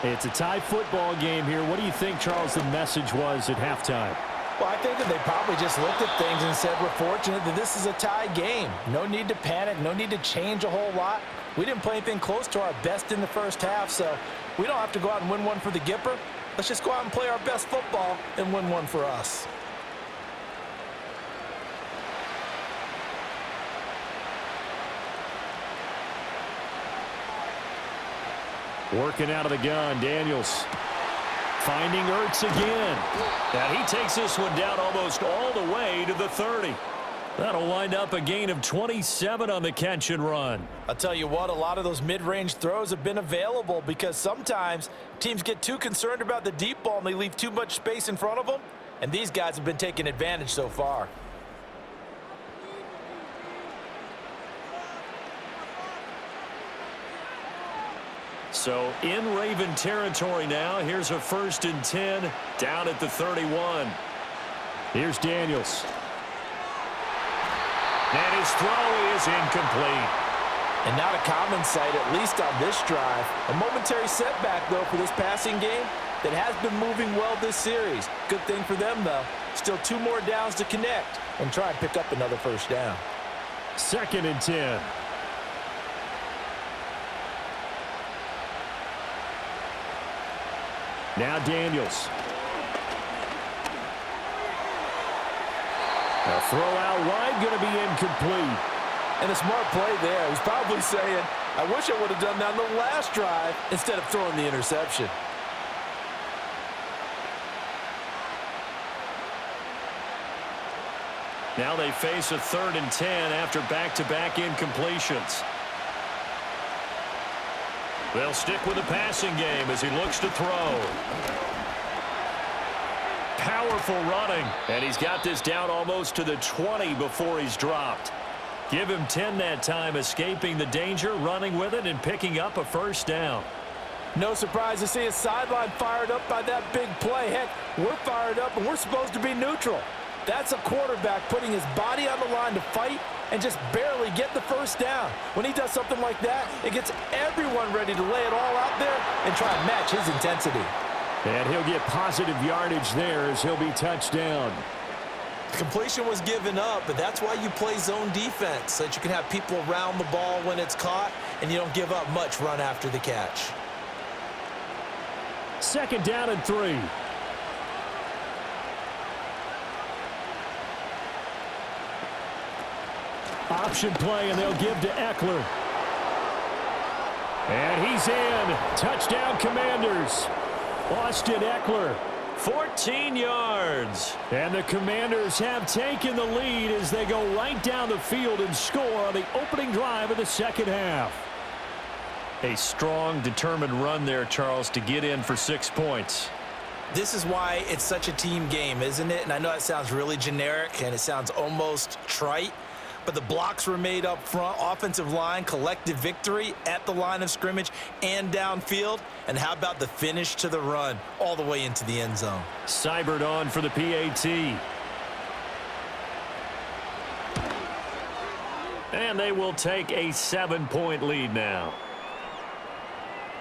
Speaker 4: It's a tie football game here. What do you think, Charles, the message was at halftime?
Speaker 3: Well, I think that they probably just looked at things and said, we're fortunate that this is a tie game. No need to panic, no need to change a whole lot. We didn't play anything close to our best in the first half, so we don't have to go out and win one for the Gipper. Let's just go out and play our best football and win one for us.
Speaker 4: Working out of the gun, Daniels. Finding Ertz again. And he takes this one down almost all the way to the 30. That'll wind up a gain of 27 on the catch and run.
Speaker 3: I'll tell you what, a lot of those mid-range throws have been available because sometimes teams get too concerned about the deep ball and they leave too much space in front of them, and these guys have been taking advantage so far.
Speaker 4: So in Raven territory now. Here's a 1st and 10 down at the 31. Here's Daniels. And his throw is incomplete.
Speaker 3: And not a common sight, at least on this drive. A momentary setback, though, for this passing game that has been moving well this series. Good thing for them, though. Still 2 more downs to connect and try and pick up another 1st down.
Speaker 4: 2nd and 10. Now Daniels. A throw out wide, going to be incomplete.
Speaker 3: And a smart play there. He's probably saying, I wish I would have done that on the last drive instead of throwing the interception.
Speaker 4: Now they face a 3rd and 10 after back-to-back incompletions. They'll stick with the passing game as he looks to throw. Powerful running, and he's got this down almost to the 20 before he's dropped. Give him 10 that time, escaping the danger, running with it, and picking up a 1st down.
Speaker 3: No surprise to see his sideline fired up by that big play. Heck, we're fired up, and we're supposed to be neutral. That's a quarterback putting his body on the line to fight and just barely get the 1st down. When he does something like that, it gets everyone ready to lay it all out there and try and match his intensity.
Speaker 4: And he'll get positive yardage there as he'll be touched down.
Speaker 3: Completion was given up, but that's why you play zone defense, so that you can have people around the ball when it's caught and you don't give up much run after the catch.
Speaker 4: 2nd down and 3. Option play, and they'll give to Eckler. And he's in. Touchdown, Commanders. Austin Eckler, 14 yards. And the Commanders have taken the lead as they go right down the field and score on the opening drive of the 2nd half. A strong, determined run there, Charles, to get in for 6 points.
Speaker 3: This is why it's such a team game, isn't it? And I know that sounds really generic and it sounds almost trite, but the blocks were made up front, offensive line, collective victory at the line of scrimmage and downfield. And how about the finish to the run all the way into the end zone?
Speaker 4: Seibert on for the PAT. And they will take a 7-point lead now.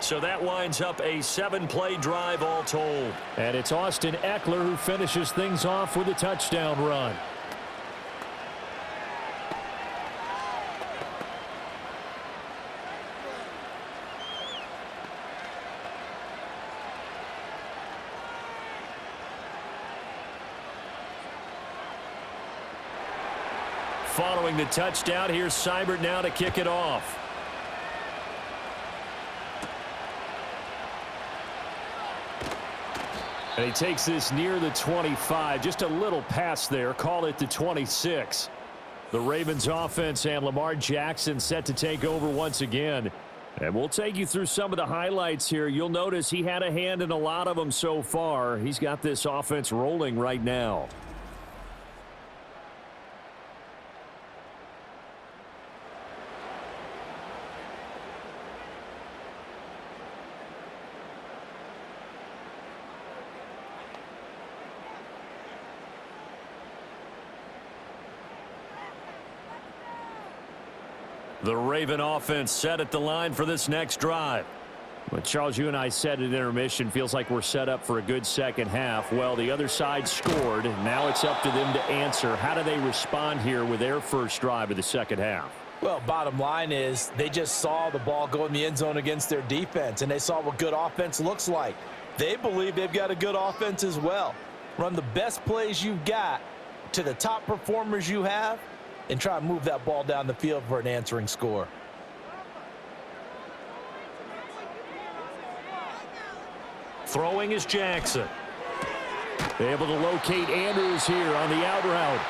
Speaker 4: So that winds up a 7-play drive all told. And it's Austin Eckler who finishes things off with a touchdown run. Following the touchdown, here's Seibert now to kick it off. And he takes this near the 25. Just a little pass there. Call it the 26. The Ravens offense and Lamar Jackson set to take over once again. And we'll take you through some of the highlights here. You'll notice he had a hand in a lot of them so far. He's got this offense rolling right now. The Raven offense set at the line for this next drive. But Charles, you and I said at intermission, feels like we're set up for a good 2nd half. Well, the other side scored. Now it's up to them to answer. How do they respond here with their first drive of the 2nd half?
Speaker 3: Well, bottom line is they just saw the ball go in the end zone against their defense, and they saw what good offense looks like. They believe they've got a good offense as well. Run the best plays you've got to the top performers you have, and try to move that ball down the field for an answering score.
Speaker 2: Throwing is Jackson. Able to locate Andrews here on the out route.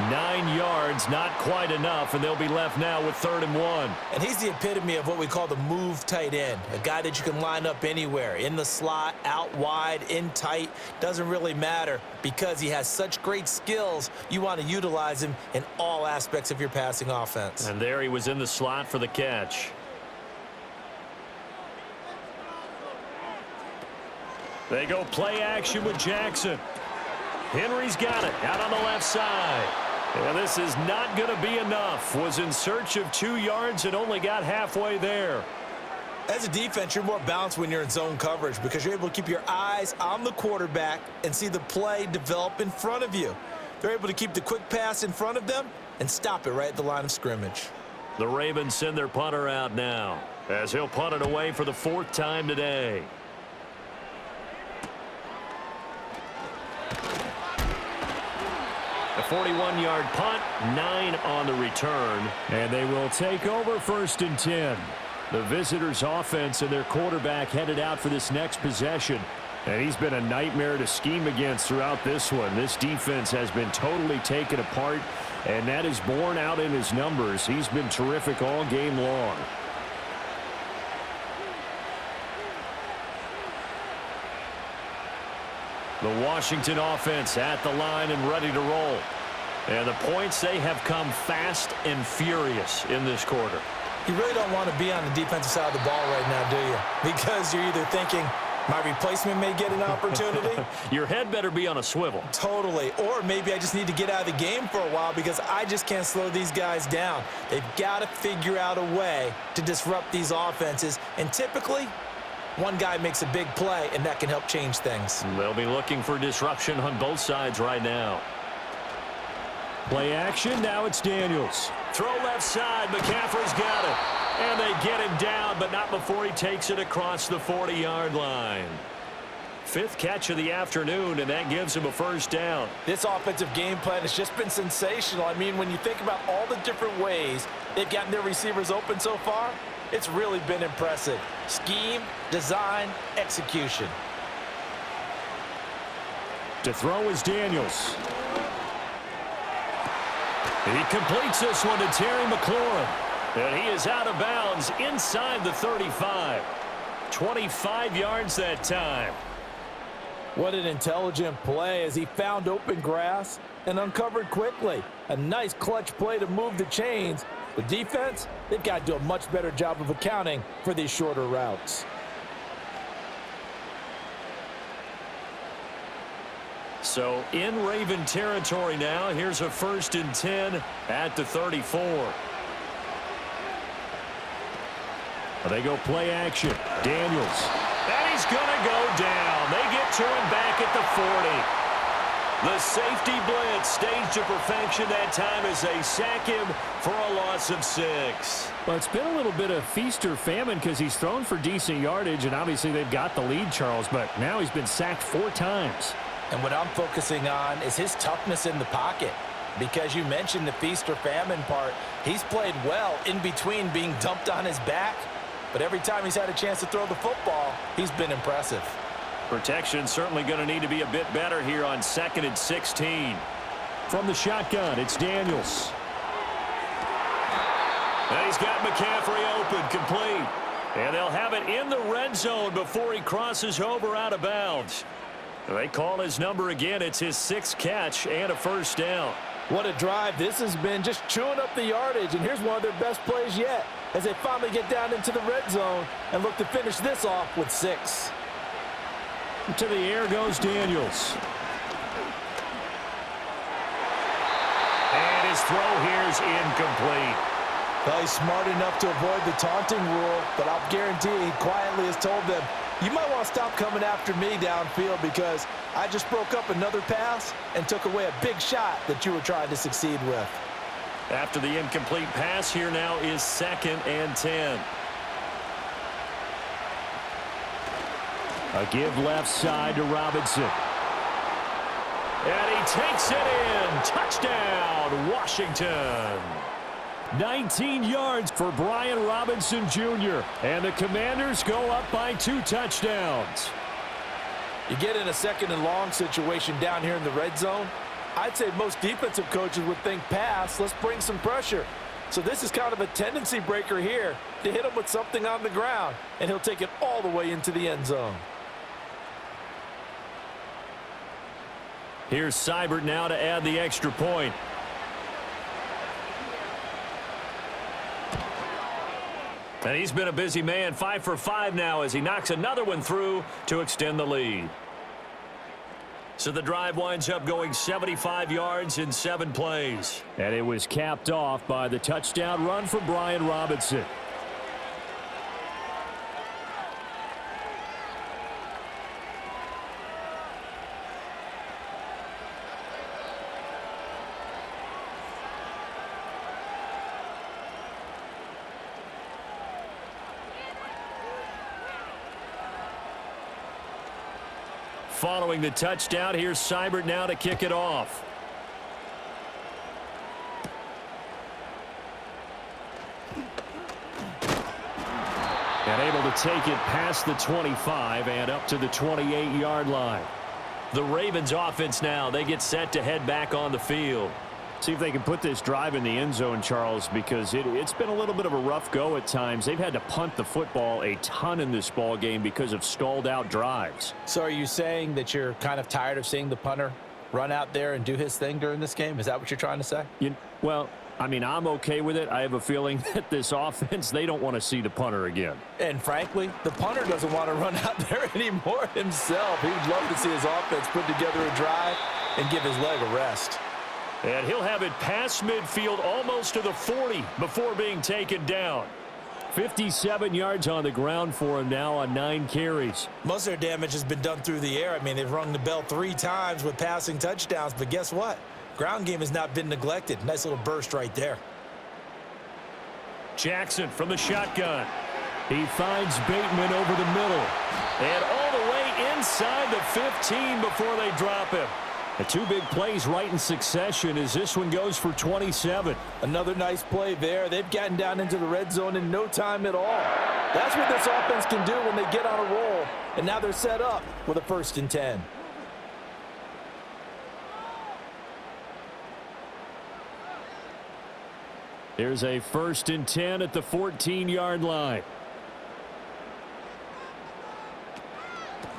Speaker 2: 9 yards, not quite enough, and they'll be left now with 3rd and 1.
Speaker 3: And he's the epitome of what we call the move tight end, a guy that you can line up anywhere, in the slot, out wide, in tight, doesn't really matter because he has such great skills. You want to utilize him in all aspects of your passing offense.
Speaker 2: And there he was in the slot for the catch. They go play action with Jackson. Henry's got it out on the left side. And this is not going to be enough. Was in search of 2 yards and only got halfway there.
Speaker 3: As a defense, you're more balanced when you're in zone coverage because you're able to keep your eyes on the quarterback and see the play develop in front of you. They're able to keep the quick pass in front of them and stop it right at the line of scrimmage.
Speaker 2: The Ravens send their punter out now as he'll punt it away for the 4th time today. A 41-yard punt, 9 on the return.
Speaker 4: And they will take over 1st and 10. The visitors' offense and their quarterback headed out for this next possession. And he's been a nightmare to scheme against throughout this one. This defense has been totally taken apart, and that is borne out in his numbers. He's been terrific all game long.
Speaker 2: The Washington offense at the line and ready to roll. And the points, they have come fast and furious in this quarter.
Speaker 3: You really don't want to be on the defensive side of the ball right now, do you? Because you're either thinking, my replacement may get an opportunity.
Speaker 2: Your head better be on a swivel.
Speaker 3: Totally. Or maybe I just need to get out of the game for a while because I just can't slow these guys down. They've got to figure out a way to disrupt these offenses. And typically, one guy makes a big play, and that can help change things.
Speaker 2: They'll be looking for disruption on both sides right now.
Speaker 4: Play action, now it's Daniels.
Speaker 2: Throw left side, McCaffrey's got it. And they get him down, but not before he takes it across the 40-yard line. 5th catch of the afternoon, and that gives him a 1st down.
Speaker 3: This offensive game plan has just been sensational. I mean, when you think about all the different ways they've gotten their receivers open so far, it's really been impressive. Scheme, design, execution.
Speaker 4: To throw is Daniels.
Speaker 2: He completes this one to Terry McLaurin. And he is out of bounds inside the 35. 25 yards that time.
Speaker 3: What an intelligent play as he found open grass and uncovered quickly. A nice clutch play to move the chains. The defense, they've got to do a much better job of accounting for these shorter routes.
Speaker 2: So in Raven territory now. Here's a 1st and 10 at the 34.
Speaker 4: They go play action. Daniels.
Speaker 2: And he's going to go down. They get to him back at the 40. The safety blitz staged to perfection that time as they sack him for a loss of 6.
Speaker 4: Well, it's been a little bit of feast or famine because he's thrown for decent yardage, and obviously they've got the lead, Charles, but now he's been sacked 4 times.
Speaker 3: And what I'm focusing on is his toughness in the pocket. Because you mentioned the feast or famine part, he's played well in between being dumped on his back. But every time he's had a chance to throw the football, he's been impressive.
Speaker 2: Protection certainly going to need to be a bit better here on 2nd and 16.
Speaker 4: From the shotgun, it's Daniels.
Speaker 2: And he's got McCaffrey open, complete. And they'll have it in the red zone before he crosses over out of bounds. They call his number again. It's his 6th catch and a 1st down.
Speaker 3: What a drive this has been, just chewing up the yardage. And here's one of their best plays yet as they finally get down into the red zone and look to finish this off with 6.
Speaker 4: To the air goes Daniels.
Speaker 2: And his throw here's incomplete.
Speaker 3: Well, he's smart enough to avoid the taunting rule, but I'll guarantee he quietly has told them, you might want to stop coming after me downfield because I just broke up another pass and took away a big shot that you were trying to succeed with.
Speaker 2: After the incomplete pass, here now is 2nd and 10.
Speaker 4: A give left side to Robinson.
Speaker 2: And he takes it in. Touchdown, Washington.
Speaker 4: 19 yards for Brian Robinson Jr. And the Commanders go up by 2 touchdowns.
Speaker 3: You get in a second and long situation down here in the red zone, I'd say most defensive coaches would think pass, let's bring some pressure. So this is kind of a tendency breaker here to hit him with something on the ground, and he'll take it all the way into the end zone.
Speaker 2: Here's Seibert now to add the extra point. And he's been a busy man, 5 for 5 now as he knocks another one through to extend the lead. So the drive winds up going 75 yards in 7 plays.
Speaker 4: And it was capped off by the touchdown run for Brian Robinson.
Speaker 2: Following the touchdown, here's Seibert now to kick it off.
Speaker 4: And able to take it past the 25 and up to the 28-yard line.
Speaker 2: The Ravens offense now, they get set to head back on the field.
Speaker 4: See if they can put this drive in the end zone, Charles, because it's been a little bit of a rough go at times. They've had to punt the football a ton in this ball game because of stalled out drives.
Speaker 3: So are you saying that you're kind of tired of seeing the punter run out there and do his thing during this game? Is that what you're trying to say?
Speaker 4: Well, I mean, I'm okay with it. I have a feeling that this offense, they don't want to see the punter again.
Speaker 3: And frankly, the punter doesn't want to run out there anymore himself. He would love to see his offense put together a drive and give his leg a rest.
Speaker 2: And he'll have it past midfield almost to the 40 before being taken down.
Speaker 4: 57 yards on the ground for him now on 9 carries.
Speaker 3: Most of their damage has been done through the air. I mean, they've rung the bell 3 times with passing touchdowns, but guess what? Ground game has not been neglected. Nice little burst right there.
Speaker 2: Jackson from the shotgun.
Speaker 4: He finds Bateman over the middle.
Speaker 2: And all the way inside the 15 before they drop him.
Speaker 4: The 2 big plays right in succession as this one goes for 27.
Speaker 3: Another nice play there. They've gotten down into the red zone in no time at all. That's what this offense can do when they get on a roll. And now they're set up with a 1st and 10.
Speaker 4: Here's a 1st and 10 at the 14-yard line.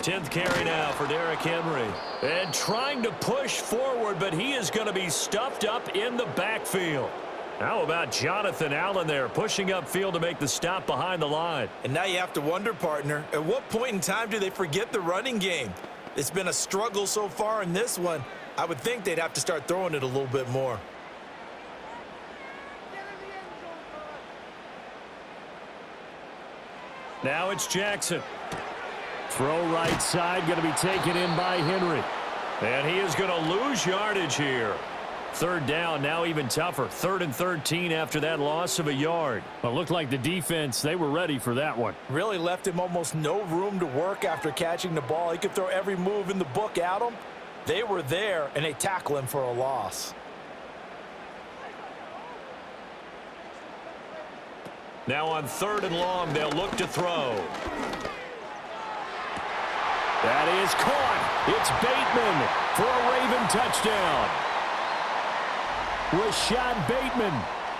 Speaker 2: 10th carry now for Derrick Henry. And trying to push forward, but he is going to be stuffed up in the backfield. How about Jonathan Allen there pushing upfield to make the stop behind the line?
Speaker 3: And now you have to wonder, partner, at what point in time do they forget the running game? It's been a struggle so far in this one. I would think they'd have to start throwing it a little bit more.
Speaker 2: Now it's Jackson.
Speaker 4: Throw right side, going to be taken in by Henry.
Speaker 2: And he is going to lose yardage here. 3rd down, now even tougher. 3rd and 13 after that loss of a yard.
Speaker 4: Well, looked like the defense, they were ready for that one.
Speaker 3: Really left him almost no room to work after catching the ball. He could throw every move in the book at him. They were there, and they tackle him for a loss.
Speaker 2: Now on 3rd and long, they'll look to throw.
Speaker 4: That is caught. It's Bateman for a Raven touchdown. Rashad Bateman.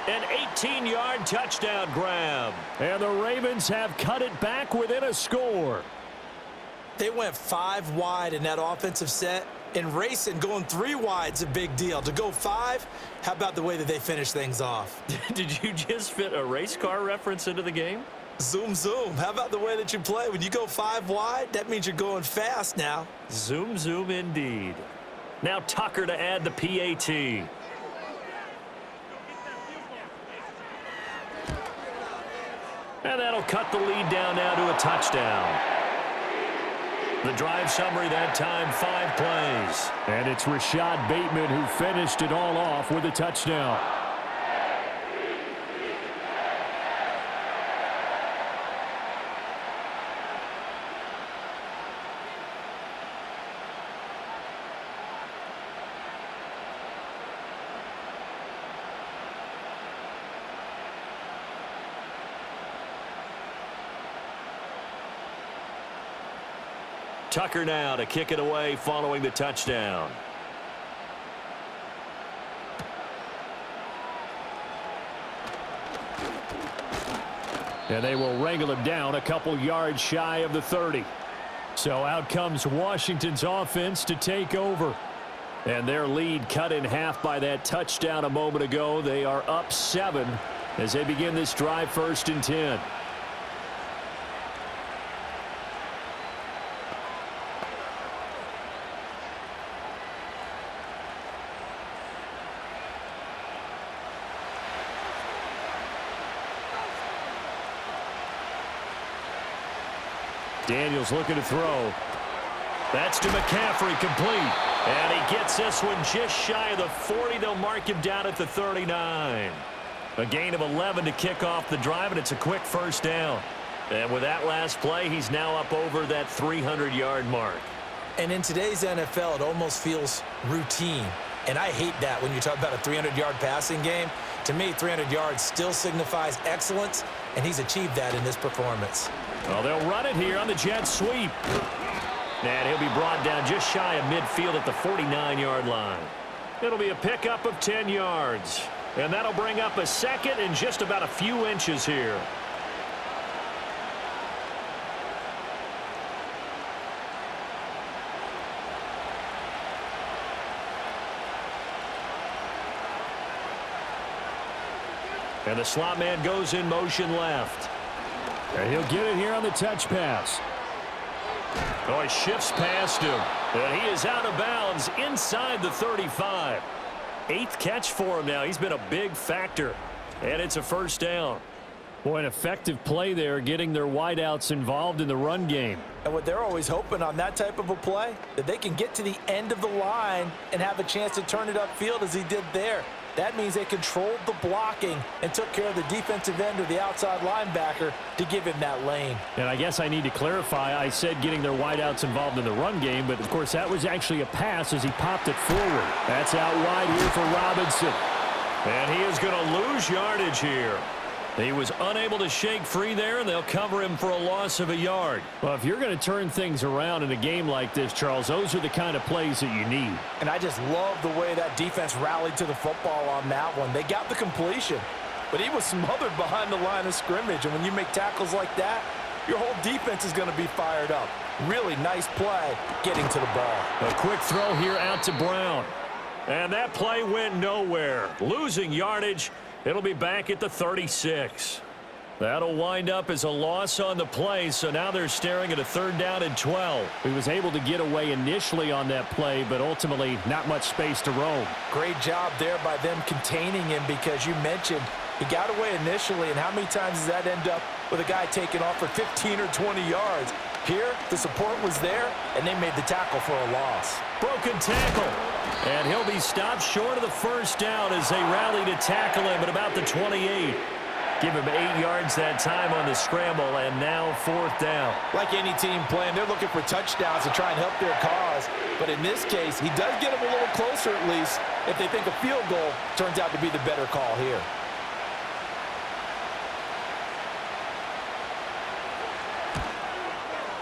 Speaker 2: An 18-yard touchdown grab.
Speaker 4: And the Ravens have cut it back within a score.
Speaker 3: They went 5 wide in that offensive set. And racing, going 3 wide is a big deal. To go 5, how about the way that they finish things off?
Speaker 2: Did you just fit a race car reference into the game?
Speaker 3: Zoom, zoom. How about the way that you play? When you go 5 wide, that means you're going fast now.
Speaker 2: Zoom, zoom indeed. Now Tucker to add the PAT. And that'll cut the lead down now to a touchdown. The drive summary that time, 5 plays.
Speaker 4: And it's Rashad Bateman who finished it all off with a touchdown.
Speaker 2: Tucker now to kick it away following the touchdown.
Speaker 4: And they will wrangle him down a couple yards shy of the 30. So out comes Washington's offense to take over. And their lead cut in half by that touchdown a moment ago. They are up 7 as they begin this drive 1st and 10. Daniels looking to throw. That's to McCaffrey, complete. And he gets this one just shy of the 40. They'll mark him down at the 39. A gain of 11 to kick off the drive, and it's a quick 1st down. And with that last play, he's now up over that 300-yard mark.
Speaker 3: And in today's NFL, it almost feels routine. And I hate that when you talk about a 300-yard passing game. To me, 300 yards still signifies excellence, and he's achieved that in this performance.
Speaker 4: Well, they'll run it here on the jet sweep. And he'll be brought down just shy of midfield at the 49-yard line. It'll be a pickup of 10 yards. And that'll bring up a 2nd and just about a few inches here. And the slot man goes in motion left. And he'll get it here on the touch pass. Oh, he shifts past him. And he is out of bounds inside the 35. 8th catch for him now. He's been a big factor. And it's a 1st down. Boy, an effective play there, getting their wideouts involved in the run game.
Speaker 3: And what they're always hoping on that type of a play, that they can get to the end of the line and have a chance to turn it upfield as he did there. That means they controlled the blocking and took care of the defensive end or the outside linebacker to give him that lane.
Speaker 4: And I guess I need to clarify, I said getting their wideouts involved in the run game, but of course that was actually a pass as he popped it forward. That's out wide here for Robinson. And he is going to lose yardage here. He was unable to shake free there, and they'll cover him for a loss of a yard. Well, if you're going to turn things around in a game like this, Charles, those are the kind of plays that you need.
Speaker 3: And I just love the way that defense rallied to the football on that one. They got the completion, but he was smothered behind the line of scrimmage. And when you make tackles like that, your whole defense is going to be fired up. Really nice play getting to the ball.
Speaker 4: A quick throw here out to Brown. And that play went nowhere. Losing yardage. It'll be back at the 36. That'll wind up as a loss on the play, so now they're staring at a 3rd down and 12. He was able to get away initially on that play, but ultimately not much space to roam.
Speaker 3: Great job there by them containing him, because you mentioned he got away initially, and how many times does that end up with a guy taking off for 15 or 20 yards? Here, the support was there, and they made the tackle for a loss.
Speaker 4: Broken tackle. And he'll be stopped short of the 1st down as they rally to tackle him at about the 28. Give him 8 yards that time on the scramble, and now 4th down.
Speaker 3: Like any team playing, they're looking for touchdowns to try and help their cause. But in this case, he does get them a little closer at least if they think a field goal turns out to be the better call here.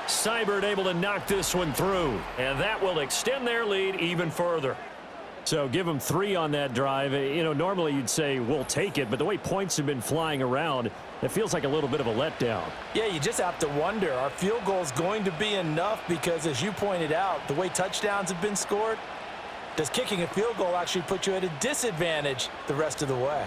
Speaker 4: Seibert able to knock this one through, and that will extend their lead even further. So give them 3 on that drive. You know, normally you'd say we'll take it, but the way points have been flying around, it feels like a little bit of a letdown.
Speaker 3: Yeah, you just have to wonder, are field goals going to be enough? Because as you pointed out, the way touchdowns have been scored, does kicking a field goal actually put you at a disadvantage the rest of the way?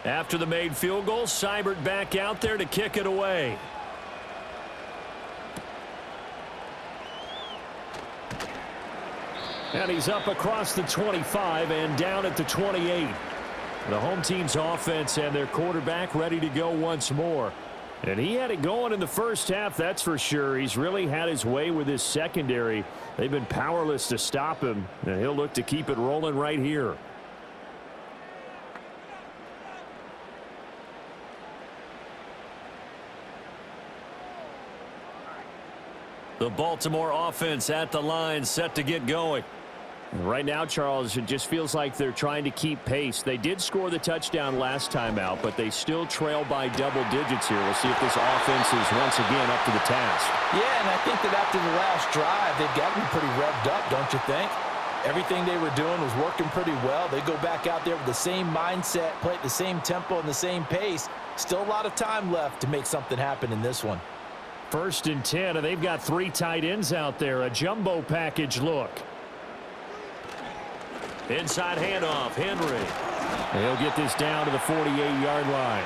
Speaker 4: After the made field goal, Seibert back out there to kick it away. And he's up across the 25 and down at the 28. The home team's offense and their quarterback ready to go once more. And he had it going in the first half, that's for sure. He's really had his way with his secondary. They've been powerless to stop him, and he'll look to keep it rolling right here. The Baltimore offense at the line, set to get going. Right now, Charles, it just feels like they're trying to keep pace. They did score the touchdown last time out, but they still trail by double digits here. We'll see if this offense is once again up to the task.
Speaker 3: Yeah, and I think that after the last drive, they've got to be pretty revved up, don't you think? Everything they were doing was working pretty well. They go back out there with the same mindset, play at the same tempo and the same pace. Still a lot of time left to make something happen in this one.
Speaker 4: 1st and 10, and they've got 3 tight ends out there. A jumbo package look. Inside handoff, Henry. He'll get this down to the 48-yard line.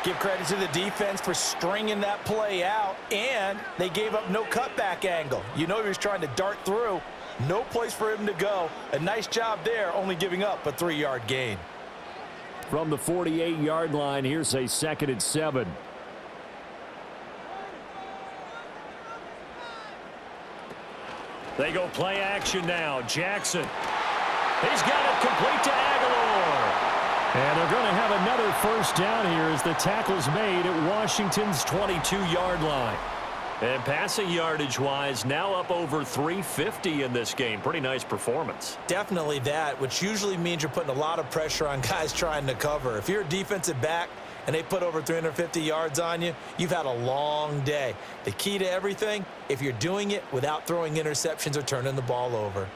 Speaker 3: Give credit to the defense for stringing that play out, and they gave up no cutback angle. You know he was trying to dart through. No place for him to go. A nice job there, only giving up a 3-yard gain.
Speaker 4: From the 48-yard line, here's a 2nd and 7. They go play action now. Jackson. He's got it complete to Aguilar. And they're going to have another 1st down here as the tackle's made at Washington's 22-yard line. And passing yardage-wise, now up over 350 in this game. Pretty nice performance.
Speaker 3: Definitely that, which usually means you're putting a lot of pressure on guys trying to cover. If you're a defensive back and they put over 350 yards on you, you've had a long day. The key to everything, if you're doing it without throwing interceptions or turning the ball over.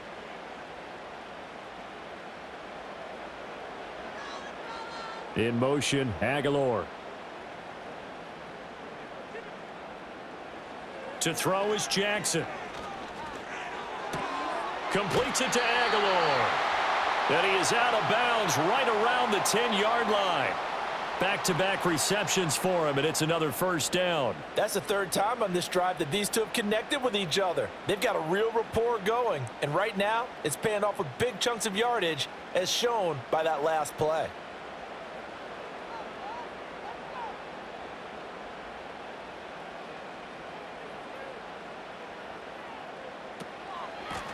Speaker 4: In motion, Aguilar. To throw is Jackson. Completes it to Aguilar. And he is out of bounds right around the 10-yard line. Back-to-back receptions for him, and it's another 1st down.
Speaker 3: That's the 3rd time on this drive that these two have connected with each other. They've got a real rapport going, and right now it's paying off with big chunks of yardage as shown by that last play.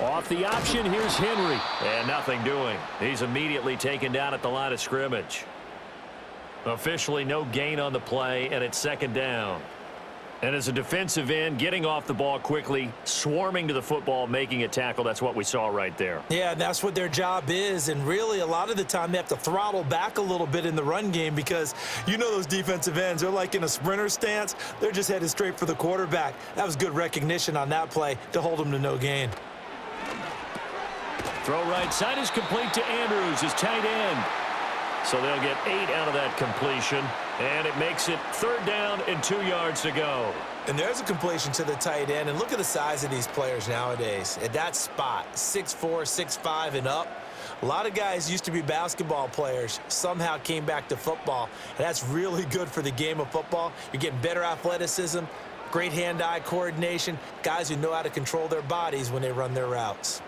Speaker 4: Off the option, here's Henry. And nothing doing. He's immediately taken down at the line of scrimmage. Officially no gain on the play, and it's 2nd down. And as a defensive end, getting off the ball quickly, swarming to the football, making a tackle, that's what we saw right there.
Speaker 3: Yeah, that's what their job is, and really a lot of the time they have to throttle back a little bit in the run game because you know those defensive ends, they're like in a sprinter stance. They're just headed straight for the quarterback. That was good recognition on that play to hold them to no gain.
Speaker 2: Throw right side is complete to Andrews, his tight end. So they'll get 8 out of that completion, and it makes it 3rd down and 2 yards to go.
Speaker 3: And there's a completion to the tight end, and look at the size of these players nowadays. At that spot, 6'4", 6'5", and up. A lot of guys used to be basketball players, somehow came back to football, and that's really good for the game of football. You're getting better athleticism, great hand-eye coordination, guys who know how to control their bodies when they run their routes.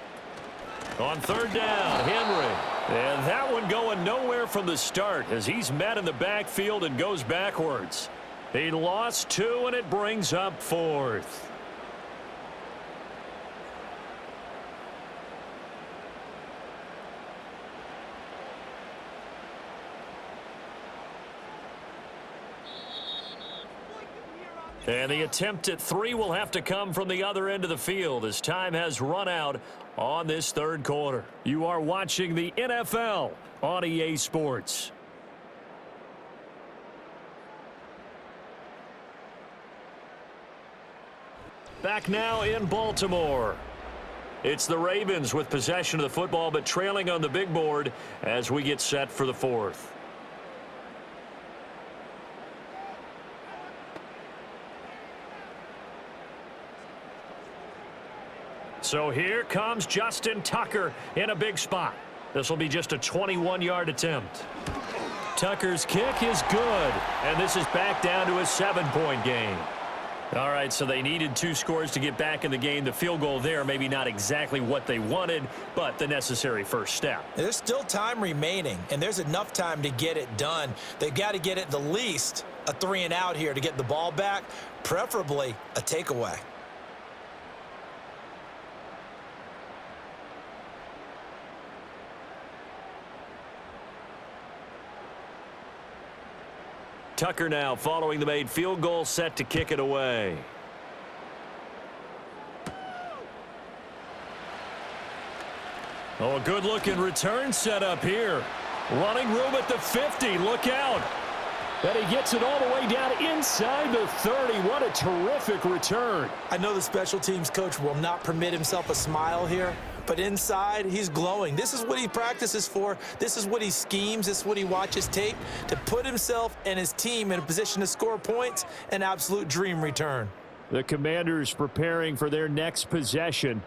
Speaker 2: On 3rd down, Henry. And that one going nowhere from the start as he's met in the backfield and goes backwards. He lost 2, and it brings up 4th. And the attempt at 3 will have to come from the other end of the field as time has run out on this 3rd quarter. You are watching the NFL on EA Sports. Back now in Baltimore. It's the Ravens with possession of the football, but trailing on the big board as we get set for the 4th. So here comes Justin Tucker in a big spot. This will be just a 21-yard attempt. Tucker's kick is good, and this is back down to a 7-point game. All right, so they needed 2 scores to get back in the game. The field goal there, maybe not exactly what they wanted, but the necessary first step.
Speaker 3: There's still time remaining, and there's enough time to get it done. They've got to get at the least a 3-and-out here to get the ball back, preferably a takeaway.
Speaker 2: Tucker now following the made field goal, set to kick it away. Oh, a good-looking return set up here. Running room at the 50. Look out. And he gets it all the way down inside the 30. What a terrific return.
Speaker 3: I know the special teams coach will not permit himself a smile here, but inside, he's glowing. This is what he practices for. This is what he schemes. This is what he watches tape to put himself and his team in a position to score points. An absolute dream return.
Speaker 4: The Commanders preparing for their next possession.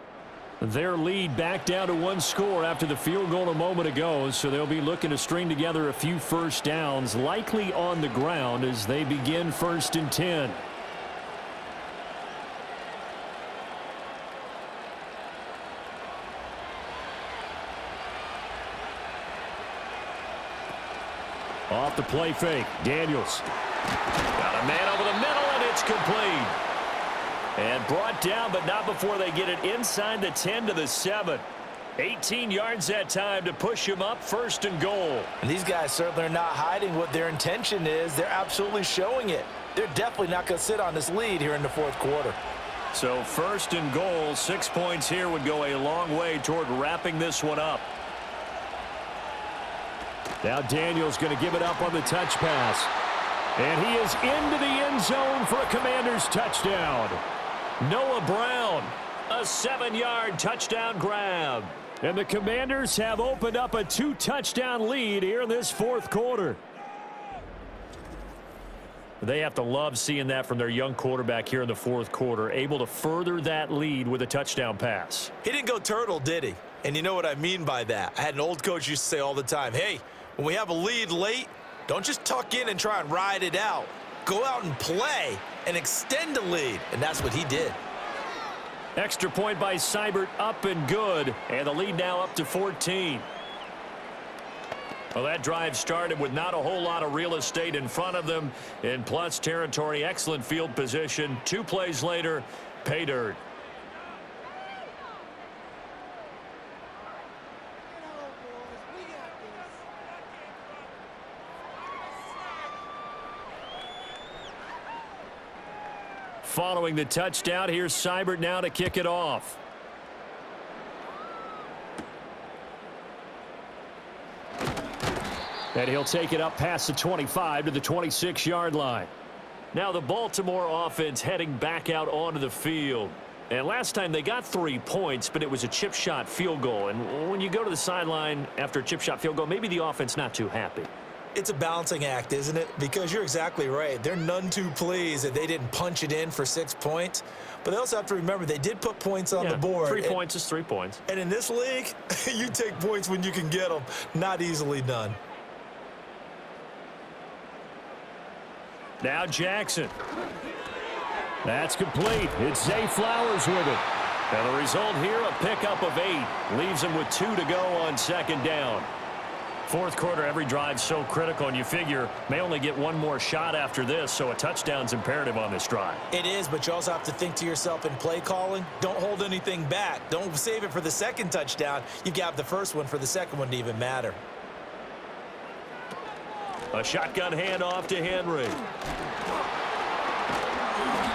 Speaker 4: Their lead back down to one score after the field goal a moment ago, so they'll be looking to string together a few first downs, likely on the ground as they begin 1st and 10. Off the play fake, Daniels. Got a man over the middle, and it's complete. And brought down, but not before they get it inside the 10 to the 7. 18 yards that time to push him up 1st and goal.
Speaker 3: And these guys certainly are not hiding what their intention is. They're absolutely showing it. They're definitely not going to sit on this lead here in the 4th quarter.
Speaker 2: So 1st and goal, 6 points here would go a long way toward wrapping this one up.
Speaker 4: Now Daniels going to give it up on the touch pass. And he is into the end zone for a Commanders touchdown. Noah Brown, a 7-yard touchdown grab. And the Commanders have opened up a 2-touchdown lead here in this 4th quarter.
Speaker 2: They have to love seeing that from their young quarterback here in the 4th quarter, able to further that lead with a touchdown pass.
Speaker 3: He didn't go turtle, did he? And you know what I mean by that. I had an old coach used to say all the time, hey, when we have a lead late, don't just tuck in and try and ride it out. Go out and play and extend the lead. And that's what he did.
Speaker 2: Extra point by Seibert, up and good. And the lead now up to 14. Well, that drive started with not a whole lot of real estate in front of them. In plus territory, excellent field position. 2 plays later, pay dirt. Following the touchdown, here's Seibert now to kick it off.
Speaker 4: And he'll take it up past the 25 to the 26-yard line.
Speaker 2: Now the Baltimore offense heading back out onto the field. And last time they got 3 points, but it was a chip shot field goal. And when you go to the sideline after a chip shot field goal, maybe the offense not too happy.
Speaker 3: It's a balancing act, isn't it? Because you're exactly right. They're none too pleased that they didn't punch it in for 6 points. But they also have to remember they did put points on the board.
Speaker 2: 3 points is 3 points.
Speaker 3: And in this league, you take points when you can get them. Not easily done.
Speaker 2: Now Jackson.
Speaker 4: That's complete. It's Zay Flowers with it.
Speaker 2: And the result here, a pickup of 8. Leaves him with 2 to go on 2nd down. 4th quarter, every drive so critical, and you figure may only get one more shot after this, so a touchdown's imperative on this drive.
Speaker 3: It is, but you also have to think to yourself in play calling, don't hold anything back. Don't save it for the 2nd touchdown. You've got the 1st one for the 2nd one to even matter.
Speaker 2: A shotgun handoff to Henry.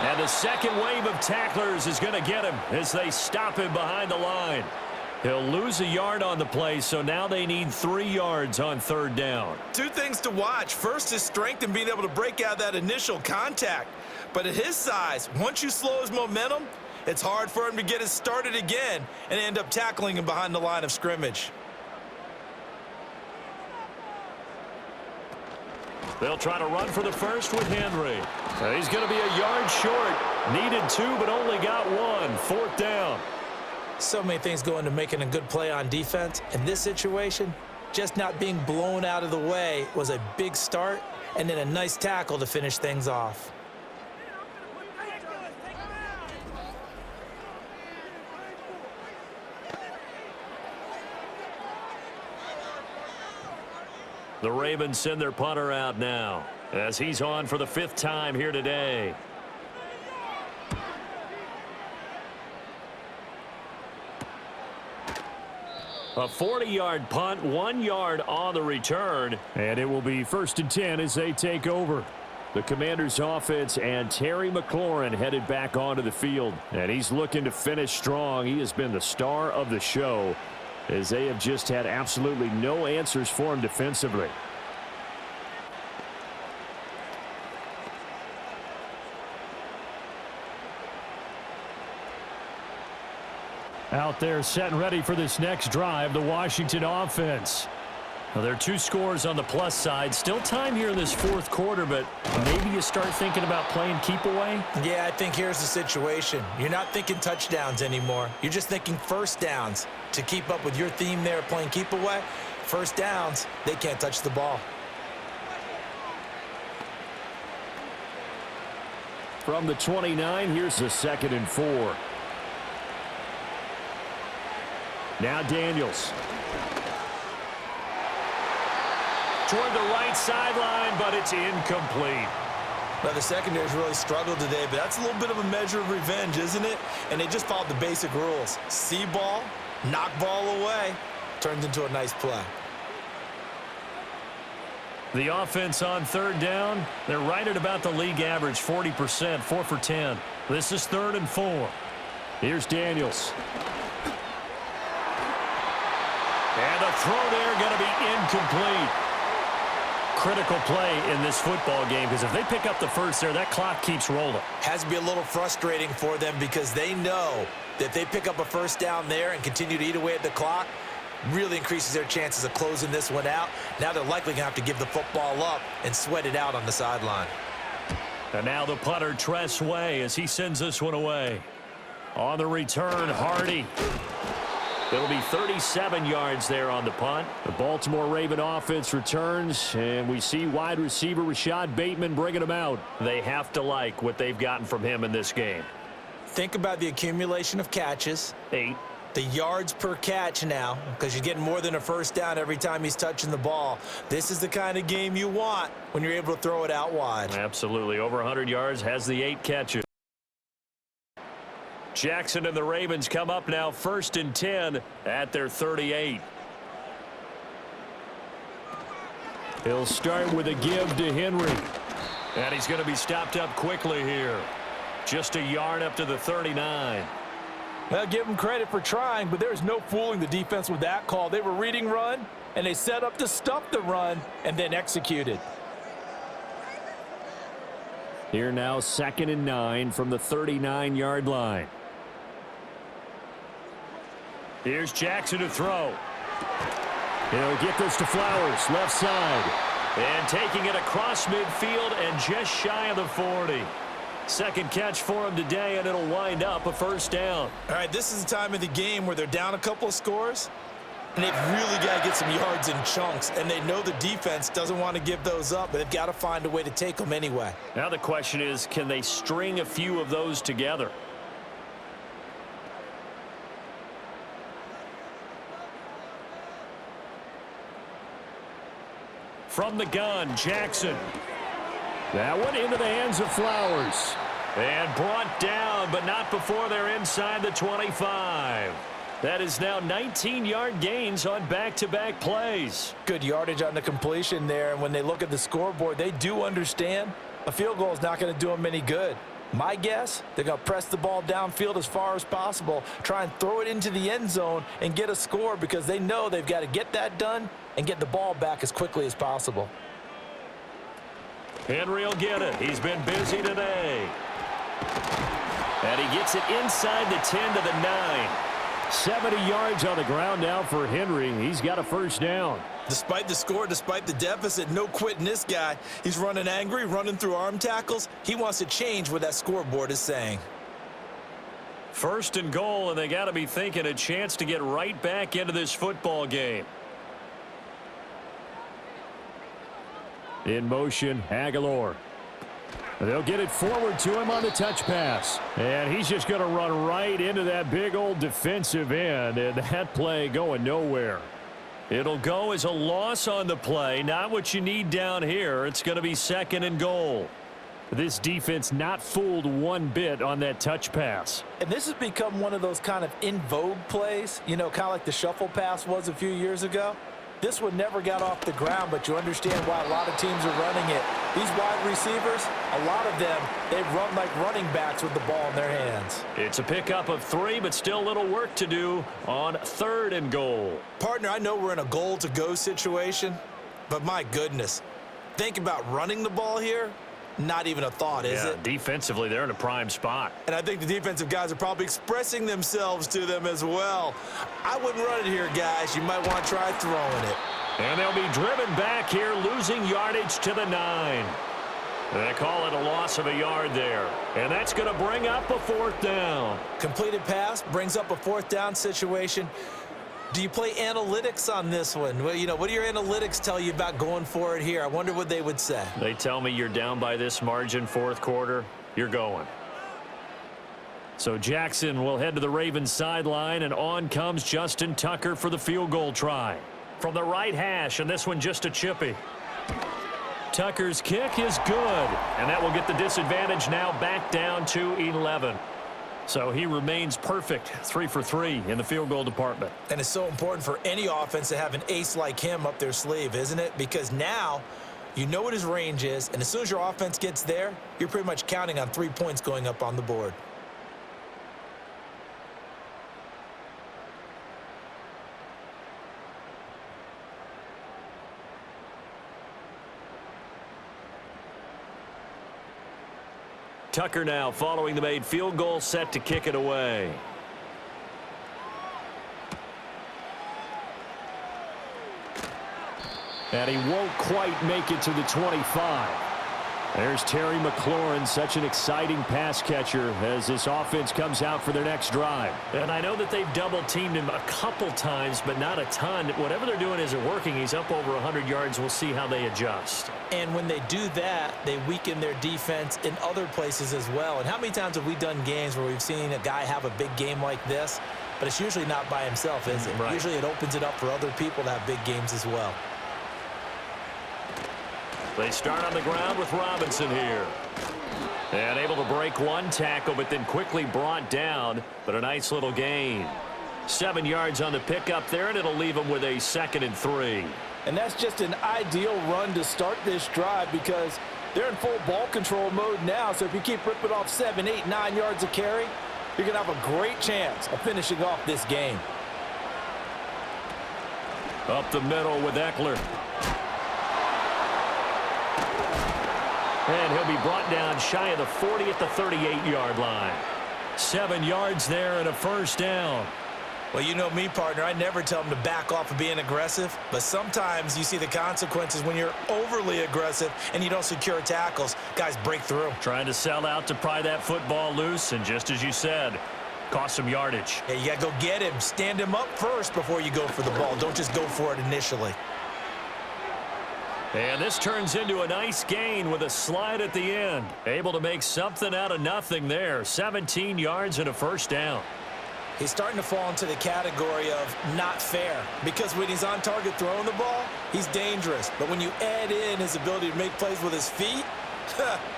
Speaker 2: And the 2nd wave of tacklers is going to get him as they stop him behind the line. He'll lose a yard on the play, so now they need 3 yards on 3rd down.
Speaker 3: 2 things to watch. First, his strength and being able to break out that initial contact. But at his size, once you slow his momentum, it's hard for him to get it started again and end up tackling him behind the line of scrimmage.
Speaker 2: They'll try to run for the 1st with Henry. He's going to be a yard short. Needed 2, but only got 1. 4th down.
Speaker 3: So many things go into making a good play on defense. In this situation, just not being blown out of the way was a big start, and then a nice tackle to finish things off.
Speaker 2: The Ravens send their punter out now as he's on for the 5th time here today. A 40-yard punt, 1 yard on the return.
Speaker 4: And it will be 1st and 10 as they take over. The Commanders offense and Terry McLaurin headed back onto the field. And he's looking to finish strong. He has been the star of the show. as they have just had absolutely no answers for him defensively. Out there set and ready for this next drive, the Washington offense. Well, there are 2 scores on the plus side. Still time here in this fourth quarter, but maybe you start thinking about playing keep away?
Speaker 3: Yeah, I think here's the situation. You're not thinking touchdowns anymore. You're just thinking first downs. To keep up with your theme there, playing keep away, first downs, they can't touch the ball.
Speaker 4: From the 29, here's the 2nd and 4. Now Daniels. Toward the right sideline, but it's incomplete.
Speaker 3: Now, the secondary's really struggled today, but that's a little bit of a measure of revenge, isn't it? And they just followed the basic rules. See ball, knock ball away, turns into a nice play.
Speaker 4: The offense on 3rd down, they're right at about the league average, 40%, 4 for 10. This is 3rd and 4. Here's Daniels. And the throw there going to be incomplete. Critical play in this football game, because if they pick up the first there, that clock keeps rolling.
Speaker 3: Has to be a little frustrating for them because they know that if they pick up a first down there and continue to eat away at the clock, really increases their chances of closing this one out. Now they're likely going to have to give the football up and sweat it out on the sideline.
Speaker 4: And now the punter, Tress Way, as he sends this one away. On the return, Hardy. It'll be 37 yards there on the punt. The Baltimore Raven offense returns, and we see wide receiver Rashad Bateman bringing them out. They have to like what they've gotten from him in this game.
Speaker 3: Think about the accumulation of catches.
Speaker 4: 8.
Speaker 3: The yards per catch now, because you're getting more than a first down every time he's touching the ball. This is the kind of game you want when you're able to throw it out wide.
Speaker 4: Absolutely. Over 100 yards, has the 8 catches. Jackson and the Ravens come up now 1st and 10 at their 38. He'll start with a give to Henry. And he's going to be stopped up quickly here. Just a yard up to the 39.
Speaker 3: Well, give them credit for trying, but there's no fooling the defense with that call. They were reading run, and they set up to stop the run and then executed.
Speaker 4: Here now 2nd and 9 from the 39-yard line. Here's Jackson to throw. He'll get this to Flowers, left side. And taking it across midfield and just shy of the 40. Second catch for him today, and it'll wind up a first down.
Speaker 3: All right, this is the time of the game where they're down a couple of scores, and they've really got to get some yards in chunks, and they know the defense doesn't want to give those up, but they've got to find a way to take them anyway.
Speaker 4: Now the question is, can they string a few of those together? From the gun, Jackson. That one into the hands of Flowers. And brought down, but not before they're inside the 25. That is now 19-yard gains on back-to-back plays.
Speaker 3: Good yardage on the completion there, and when they look at the scoreboard, they do understand a field goal is not going to do them any good. My guess, they're going to press the ball downfield as far as possible, try and throw it into the end zone and get a score because they know they've got to get that done and get the ball back as quickly as possible.
Speaker 4: Henry will get it. He's been busy today. And he gets it inside the 10 to the 9. 70 yards on the ground now for Henry. He's got a first down.
Speaker 3: Despite the score, despite the deficit, no quitting this guy. He's running angry, running through arm tackles. He wants to change what that scoreboard is saying.
Speaker 4: 1st and goal, and they got to be thinking a chance to get right back into this football game. In motion, Aguilar. They'll get it forward to him on the touch pass. And he's just going to run right into that big old defensive end, and that play going nowhere. It'll go as a loss on the play, not what you need down here. It's going to be 2nd and goal. This defense not fooled one bit on that touch pass.
Speaker 3: And this has become one of those kind of in vogue plays, you know, kind of like the shuffle pass was a few years ago. This one never got off the ground, but you understand why a lot of teams are running it These wide receivers, a lot of them, they run like running backs with the ball in their hands.
Speaker 2: It's a pickup of 3, but still a little work to do on 3rd and goal.
Speaker 3: Partner, I know we're in a goal-to-go situation, but my goodness, think about running the ball here. Not even a thought, is it?
Speaker 2: Defensively, they're in a prime spot.
Speaker 3: And I think the defensive guys are probably expressing themselves to them as well. I wouldn't run it here, guys. You might want to try throwing it.
Speaker 2: And they'll be driven back here, losing yardage to the 9. They call it a loss of a yard there. And that's going to bring up a 4th down.
Speaker 3: Completed pass brings up a 4th down situation. Do you play analytics on this one? Well, what do your analytics tell you about going for it here? I wonder what they would say.
Speaker 2: They tell me you're down by this margin, 4th quarter, you're going. So Jackson will head to the Ravens sideline, and on comes Justin Tucker for the field goal try. From the right hash, and this one just a chippy. Tucker's kick is good, and that will get the disadvantage now back down to 11. So he remains perfect, 3 for 3 in the field goal department.
Speaker 3: And it's so important for any offense to have an ace like him up their sleeve, isn't it? Because now you know what his range is, and as soon as your offense gets there, you're pretty much counting on 3 points going up on the board.
Speaker 2: Tucker now following the made field goal, set to kick it away. And he won't quite make it to the 25. There's Terry McLaurin, such an exciting pass catcher as this offense comes out for their next drive. And I know that they've double-teamed him a couple times, but not a ton. Whatever they're doing isn't working. He's up over 100 yards. We'll see how they adjust.
Speaker 3: And when they do that, they weaken their defense in other places as well. And how many times have we done games where we've seen a guy have a big game like this, but it's usually not by himself, is it?
Speaker 2: Right.
Speaker 3: Usually it opens it up for other people to have big games as well.
Speaker 2: They start on the ground with Robinson here. And able to break one tackle, but then quickly brought down. But a nice little gain. 7 yards on the pickup there, and it'll leave them with a 2nd and 3.
Speaker 3: And that's just an ideal run to start this drive because they're in full ball control mode now. So if you keep ripping off 7, 8, 9 yards of carry, you're going to have a great chance of finishing off this game.
Speaker 2: Up the middle with Eckler. And he'll be brought down shy of the 40 at the 38-yard line. 7 yards there and a 1st down.
Speaker 3: Well, you know me, partner. I never tell them to back off of being aggressive. But sometimes you see the consequences when you're overly aggressive and you don't secure tackles. Guys break through.
Speaker 2: Trying to sell out to pry that football loose. And just as you said, cost some yardage.
Speaker 3: Yeah, you got to go get him. Stand him up first before you go for the ball. Don't just go for it initially.
Speaker 2: And this turns into a nice gain with a slide at the end. Able to make something out of nothing there. 17 yards and a 1st down.
Speaker 3: He's starting to fall into the category of not fair because when he's on target throwing the ball, he's dangerous. But when you add in his ability to make plays with his feet,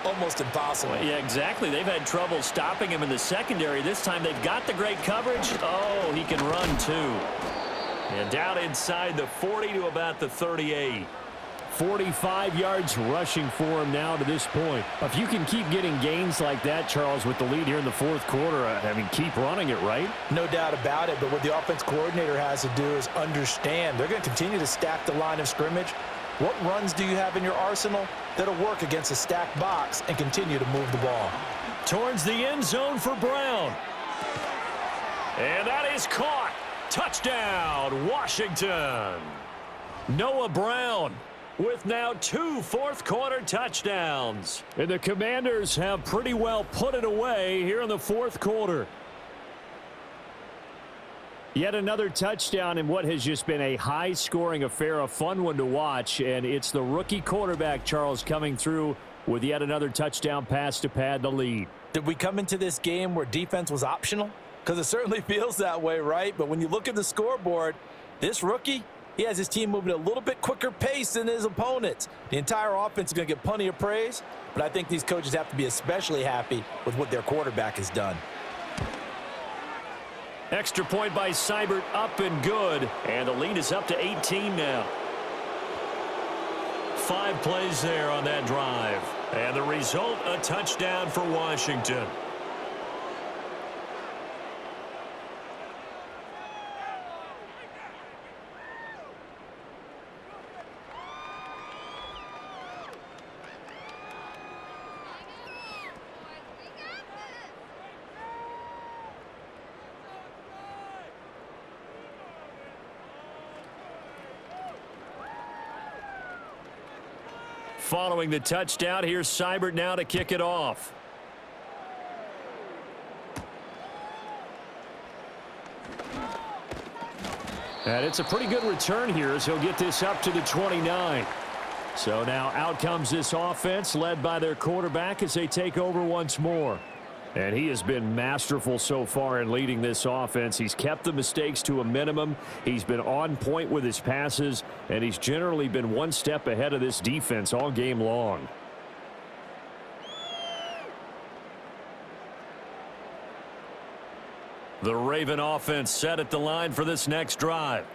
Speaker 3: almost impossible.
Speaker 2: Well, yeah, exactly. They've had trouble stopping him in the secondary. This time they've got the great coverage. Oh, he can run too. And down inside the 40 to about the 38.
Speaker 4: 45 yards rushing for him now to this point. If you can keep getting gains like that, Charles, with the lead here in the 4th quarter, I mean, keep running it, right?
Speaker 3: No doubt about it, but what the offense coordinator has to do is understand they're going to continue to stack the line of scrimmage. What runs do you have in your arsenal that'll work against a stacked box and continue to move the ball?
Speaker 2: Towards the end zone for Brown. And that is caught. Touchdown, Washington. Noah Brown with now 2 4th-quarter touchdowns.
Speaker 4: And the Commanders have pretty well put it away here in the 4th quarter. Yet another touchdown in what has just been a high-scoring affair, a fun one to watch. And it's the rookie quarterback, Charles, coming through with yet another touchdown pass to pad the lead.
Speaker 3: Did we come into this game where defense was optional? Because it certainly feels that way, right? But when you look at the scoreboard, this rookie, he has his team moving at a little bit quicker pace than his opponents. The entire offense is going to get plenty of praise, but I think these coaches have to be especially happy with what their quarterback has done.
Speaker 2: Extra point by Seibert, up and good. And the lead is up to 18 now. 5 plays there on that drive. And the result, a touchdown for Washington. Following the touchdown, here's Seibert now to kick it off. And it's a pretty good return here as he'll get this up to the 29. So now out comes this offense led by their quarterback as they take over once more. And he has been masterful so far in leading this offense. He's kept the mistakes to a minimum. He's been on point with his passes, and he's generally been one step ahead of this defense all game long. The Raven offense set at the line for this next drive.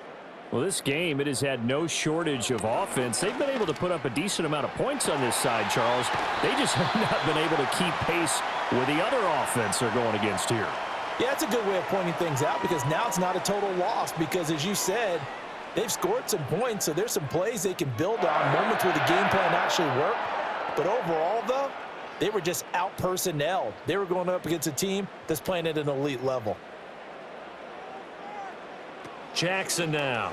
Speaker 2: Well, this game, it has had no shortage of offense. They've been able to put up a decent amount of points on this side, Charles. They just have not been able to keep pace with the other offense they're going against here.
Speaker 3: Yeah, it's a good way of pointing things out because now it's not a total loss because, as you said, they've scored some points, so there's some plays they can build on, moments where the game plan actually worked. But overall, though, they were just out-personnelled. They were going up against a team that's playing at an elite level.
Speaker 2: Jackson now.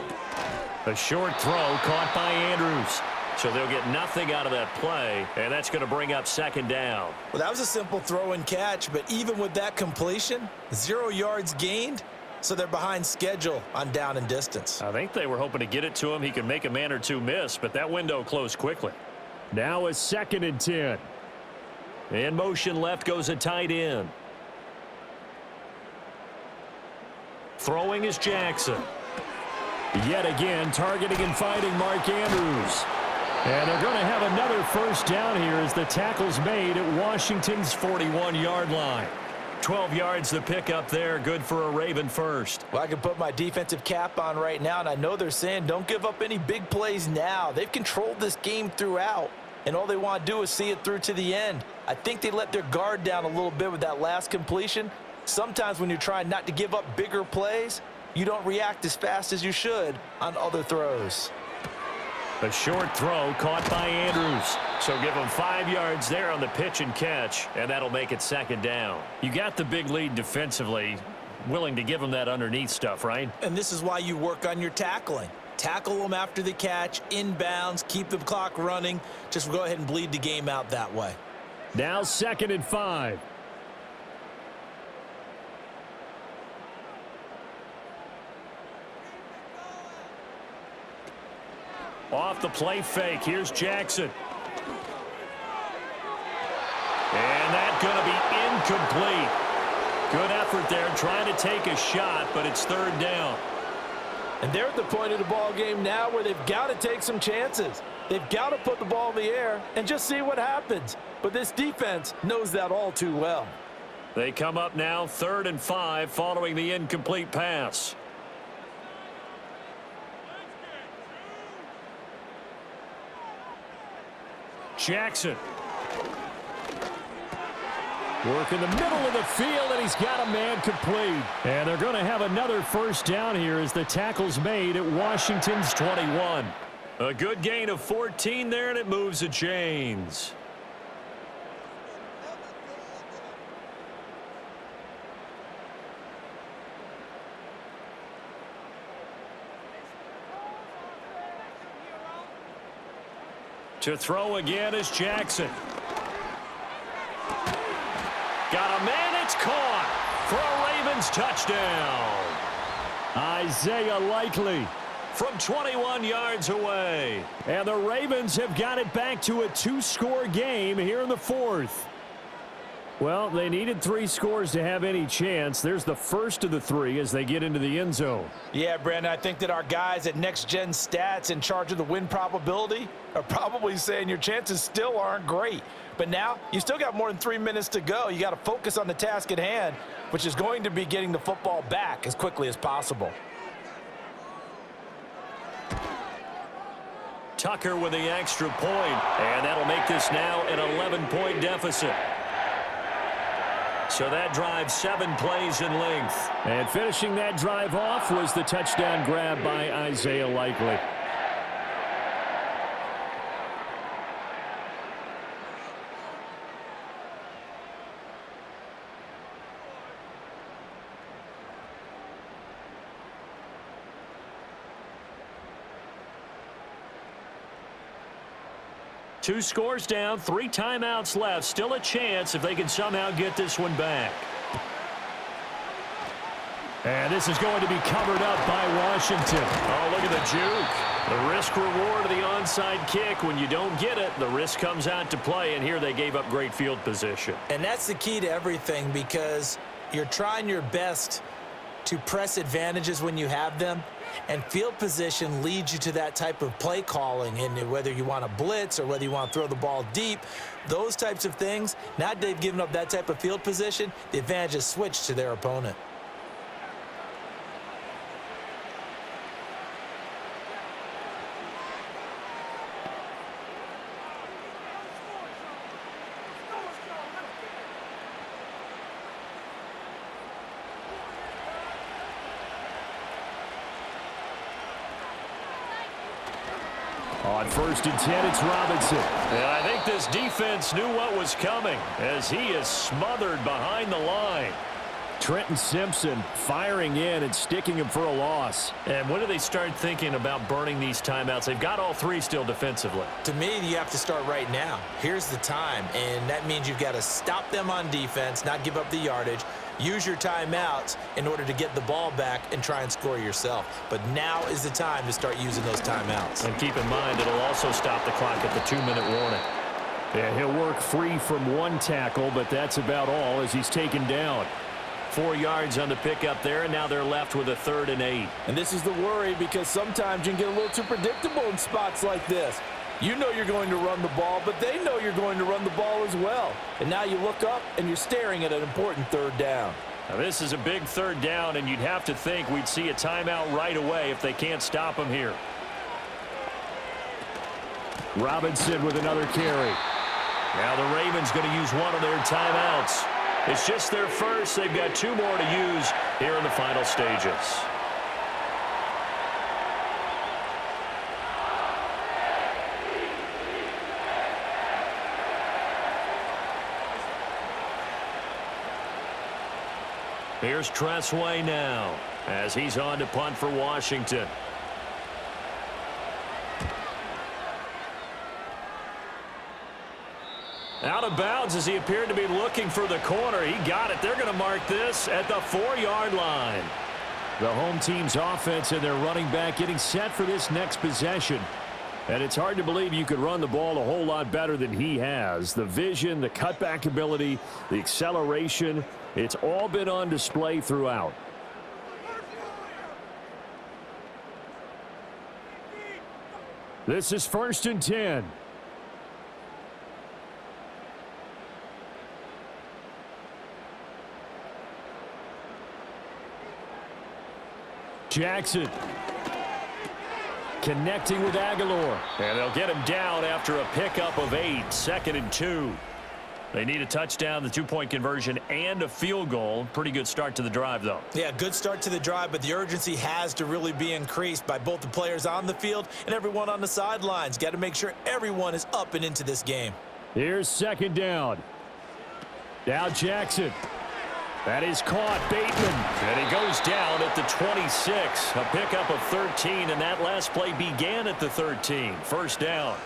Speaker 2: A short throw caught by Andrews. So they'll get nothing out of that play, and that's going to bring up second down.
Speaker 3: Well, that was a simple throw and catch, but even with that completion, 0 yards gained, so they're behind schedule on down and distance.
Speaker 2: I think they were hoping to get it to him. He could make a man or two miss, but that window closed quickly.
Speaker 4: Now a 2nd and 10.
Speaker 2: In motion left goes a tight end. Throwing is Jackson.
Speaker 4: Yet again, targeting and fighting Mark Andrews. And they're going to have another first down here as the tackle's made at Washington's 41-yard line.
Speaker 2: 12 yards the pickup there. Good for a Raven first.
Speaker 3: Well, I can put my defensive cap on right now, and I know they're saying don't give up any big plays now. They've controlled this game throughout, and all they want to do is see it through to the end. I think they let their guard down a little bit with that last completion. Sometimes when you're trying not to give up bigger plays, you don't react as fast as you should on other throws.
Speaker 2: A short throw caught by Andrews. So give him 5 yards there on the pitch and catch, and that'll make it second down. You got the big lead defensively. Willing to give him that underneath stuff, right?
Speaker 3: And this is why you work on your tackling. Tackle them after the catch, inbounds, keep the clock running. Just go ahead and bleed the game out that way.
Speaker 4: Now 2nd and 5.
Speaker 2: Off the play fake, here's Jackson. And that's going to be incomplete. Good effort there, trying to take a shot, but it's third down.
Speaker 3: And they're at the point of the ball game now where they've got to take some chances. They've got to put the ball in the air and just see what happens. But this defense knows that all too well.
Speaker 2: They come up now 3rd and 5 following the incomplete pass. Jackson.
Speaker 4: Work in the middle of the field, and he's got a man complete. And they're going to have another first down here as the tackle's made at Washington's 21.
Speaker 2: A good gain of 14 there, and it moves the chains. To throw again is Jackson. Got a man, it's caught for a Ravens touchdown.
Speaker 4: Isaiah Likely
Speaker 2: from 21 yards away.
Speaker 4: And the Ravens have got it back to a 2-score game here in the 4th. Well, they needed 3 scores to have any chance. There's the first of the 3 as they get into the end zone.
Speaker 3: Yeah, Brandon, I think that our guys at Next Gen Stats in charge of the win probability are probably saying your chances still aren't great. But now you still got more than 3 minutes to go. You got to focus on the task at hand, which is going to be getting the football back as quickly as possible.
Speaker 2: Tucker with the extra point, and that'll make this now an 11-point deficit. So that drive 7 plays in length.
Speaker 4: And finishing that drive off was the touchdown grab by Isaiah Likely. Two scores down, 3 timeouts left. Still a chance if they can somehow get this one back. And this is going to be covered up by Washington.
Speaker 2: Oh, look at the juke. The risk reward of the onside kick. When you don't get it, the risk comes out to play, and here they gave up great field position.
Speaker 3: And that's the key to everything, because you're trying your best to press advantages when you have them. And field position leads you to that type of play calling, and whether you want to blitz or whether you want to throw the ball deep, those types of things. Now that they've given up that type of field position, the advantage is switched to their opponent.
Speaker 4: On 1st and 10, it's Robinson.
Speaker 2: And I think this defense knew what was coming as he is smothered behind the line.
Speaker 4: Trenton Simpson firing in and sticking him for a loss.
Speaker 2: And when do they start thinking about burning these timeouts? They've got all 3 still defensively.
Speaker 3: To me, you have to start right now. Here's the time, and that means you've got to stop them on defense, not give up the yardage, use your timeouts in order to get the ball back and try and score yourself. But now is the time to start using those timeouts.
Speaker 2: And keep in mind, it'll also stop the clock at the 2-minute warning.
Speaker 4: Yeah, he'll work free from 1 tackle, but that's about all as he's taken down.
Speaker 2: 4 yards on the pickup there, and now they're left with a 3rd and 8.
Speaker 3: And this is the worry, because sometimes you can get a little too predictable in spots like this. You know you're going to run the ball, but they know you're going to run the ball as well. And now you look up, and you're staring at an important 3rd down.
Speaker 2: Now this is a big 3rd down, and you'd have to think we'd see a timeout right away if they can't stop him here.
Speaker 4: Robinson with another carry.
Speaker 2: Now the Ravens going to use one of their timeouts. It's just their first. They've got 2 more to use here in the final stages. Here's Tressway now as he's on to punt for Washington. Out of bounds as he appeared to be looking for the corner. He got it. They're going to mark this at the 4-yard line.
Speaker 4: The home team's offense and their running back getting set for this next possession. And it's hard to believe you could run the ball a whole lot better than he has. The vision, the cutback ability, the acceleration, it's all been on display throughout. This is 1st and 10. Jackson connecting with Aguilar.
Speaker 2: And they'll get him down after a pickup of 8, 2nd and 2. They need a touchdown, the 2-point conversion, and a field goal. Pretty good start to the drive, though.
Speaker 3: Yeah, good start to the drive, but the urgency has to really be increased by both the players on the field and everyone on the sidelines. Got to make sure everyone is up and into this game.
Speaker 4: Here's 2nd down. Now Jackson. That is caught. Bateman.
Speaker 2: And he goes down at the 26. A pickup of 13, and that last play began at the 13. 1st down.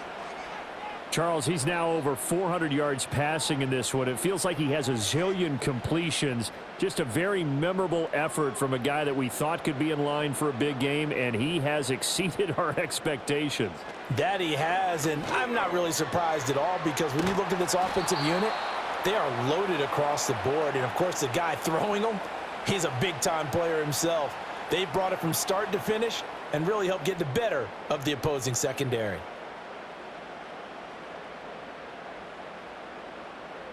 Speaker 4: Charles, he's now over 400 yards passing in this one. It feels like he has a zillion completions. Just a very memorable effort from a guy that we thought could be in line for a big game, and he has exceeded our expectations.
Speaker 3: That he has, and I'm not really surprised at all, because when you look at this offensive unit, they are loaded across the board. And, of course, the guy throwing them, he's a big-time player himself. They brought it from start to finish and really helped get the better of the opposing secondary.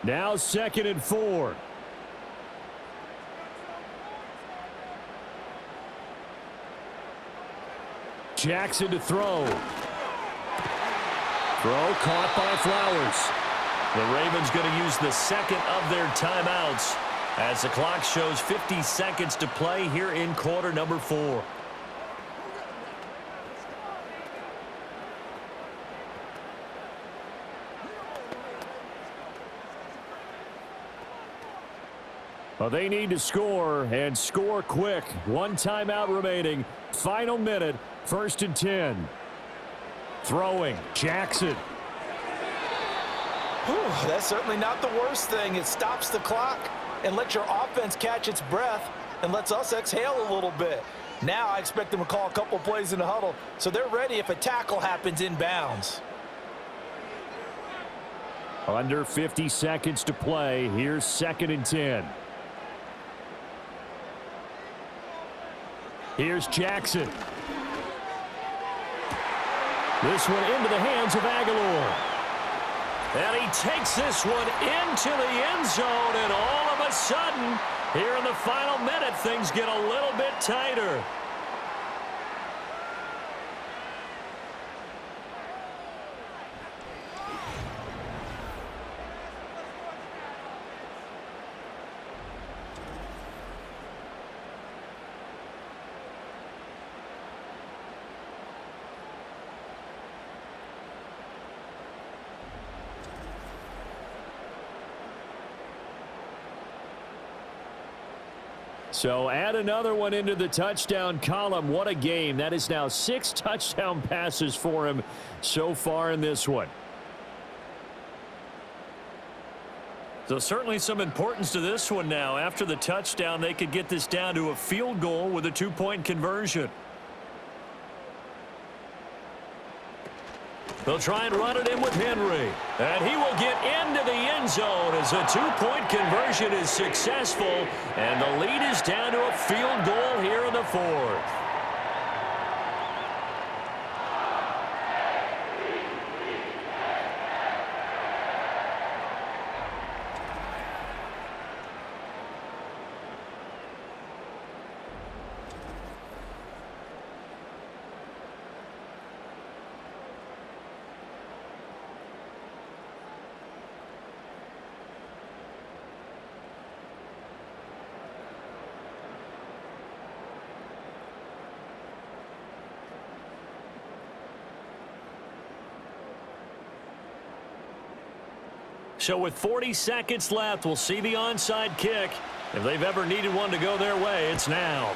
Speaker 4: Now 2nd and 4. Jackson to throw.
Speaker 2: Throw caught by Flowers. The Ravens going to use the second of their timeouts as the clock shows 50 seconds to play here in quarter number 4.
Speaker 4: Well, they need to score, and score quick. One timeout remaining. Final minute, 1st and 10. Throwing, Jackson.
Speaker 3: Whew, that's certainly not the worst thing. It stops the clock and lets your offense catch its breath and lets us exhale a little bit. Now I expect them to call a couple plays in the huddle so they're ready if a tackle happens inbounds.
Speaker 4: Under 50 seconds to play. Here's 2nd and 10. Here's Jackson. This one into the hands of Aguilar.
Speaker 2: And he takes this one into the end zone, and all of a sudden, here in the final minute, things get a little bit tighter.
Speaker 4: So add another one into the touchdown column. What a game. That is now 6 touchdown passes for him so far in this one.
Speaker 2: So certainly some importance to this one now. After the touchdown, they could get this down to a field goal with a 2-point conversion. They'll try and run it in with Henry. And he will get into the end zone as a 2-point conversion is successful. And the lead is down to a field goal here in the 4th. So with 40 seconds left, we'll see the onside kick. If they've ever needed one to go their way, it's now.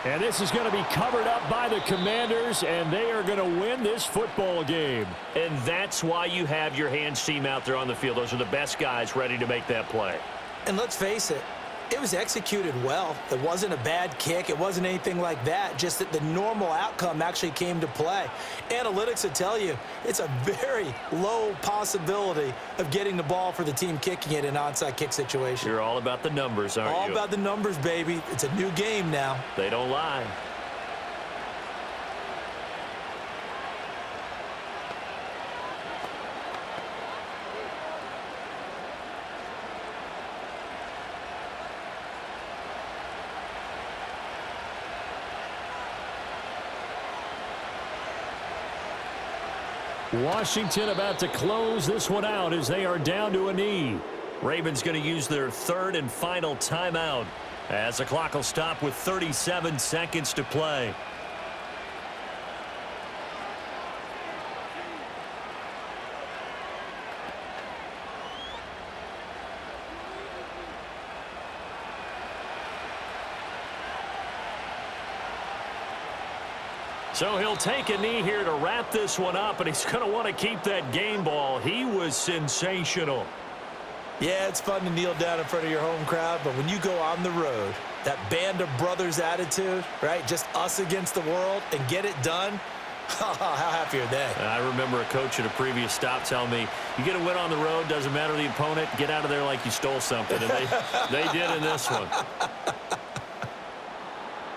Speaker 4: And this is going to be covered up by the Commanders, and they are going to win this football game.
Speaker 2: And that's why you have your hands team out there on the field. Those are the best guys ready to make that play.
Speaker 3: And let's face it, it was executed well. It wasn't a bad kick. It wasn't anything like that. Just that the normal outcome actually came to play. Analytics will tell you it's a very low possibility of getting the ball for the team kicking it in an onside kick situation.
Speaker 2: You're all about the numbers, aren't you?
Speaker 3: All about the numbers, baby. It's a new game now.
Speaker 2: They don't lie.
Speaker 4: Washington about to close this one out as they are down to a knee.
Speaker 2: Ravens going to use their 3rd and final timeout as the clock will stop with 37 seconds to play. So he'll take a knee here to wrap this one up, and he's going to want to keep that game ball. He was sensational.
Speaker 3: Yeah, it's fun to kneel down in front of your home crowd, but when you go on the road, that band of brothers attitude, right, just us against the world and get it done, how happy are they?
Speaker 2: I remember a coach at a previous stop telling me, you get a win on the road, doesn't matter the opponent, get out of there like you stole something, and they did in this one.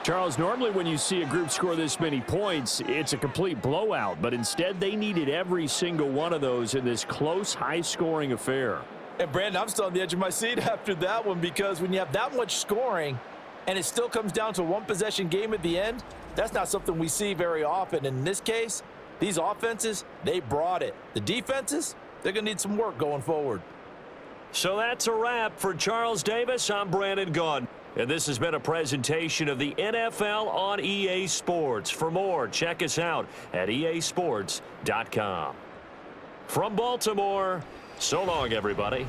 Speaker 4: Charles, normally when you see a group score this many points, it's a complete blowout, but instead they needed every single one of those in this close, high-scoring affair.
Speaker 3: And, Brandon, I'm still on the edge of my seat after that one because when you have that much scoring and it still comes down to a one-possession game at the end, that's not something we see very often. In this case, These offenses, they brought it. The defenses, they're going to need some work going forward.
Speaker 2: So that's a wrap. For Charles Davis, I'm Brandon Gunn. And this has been a presentation of the NFL on EA Sports. For more, check us out at easports.com. From Baltimore, so long, everybody.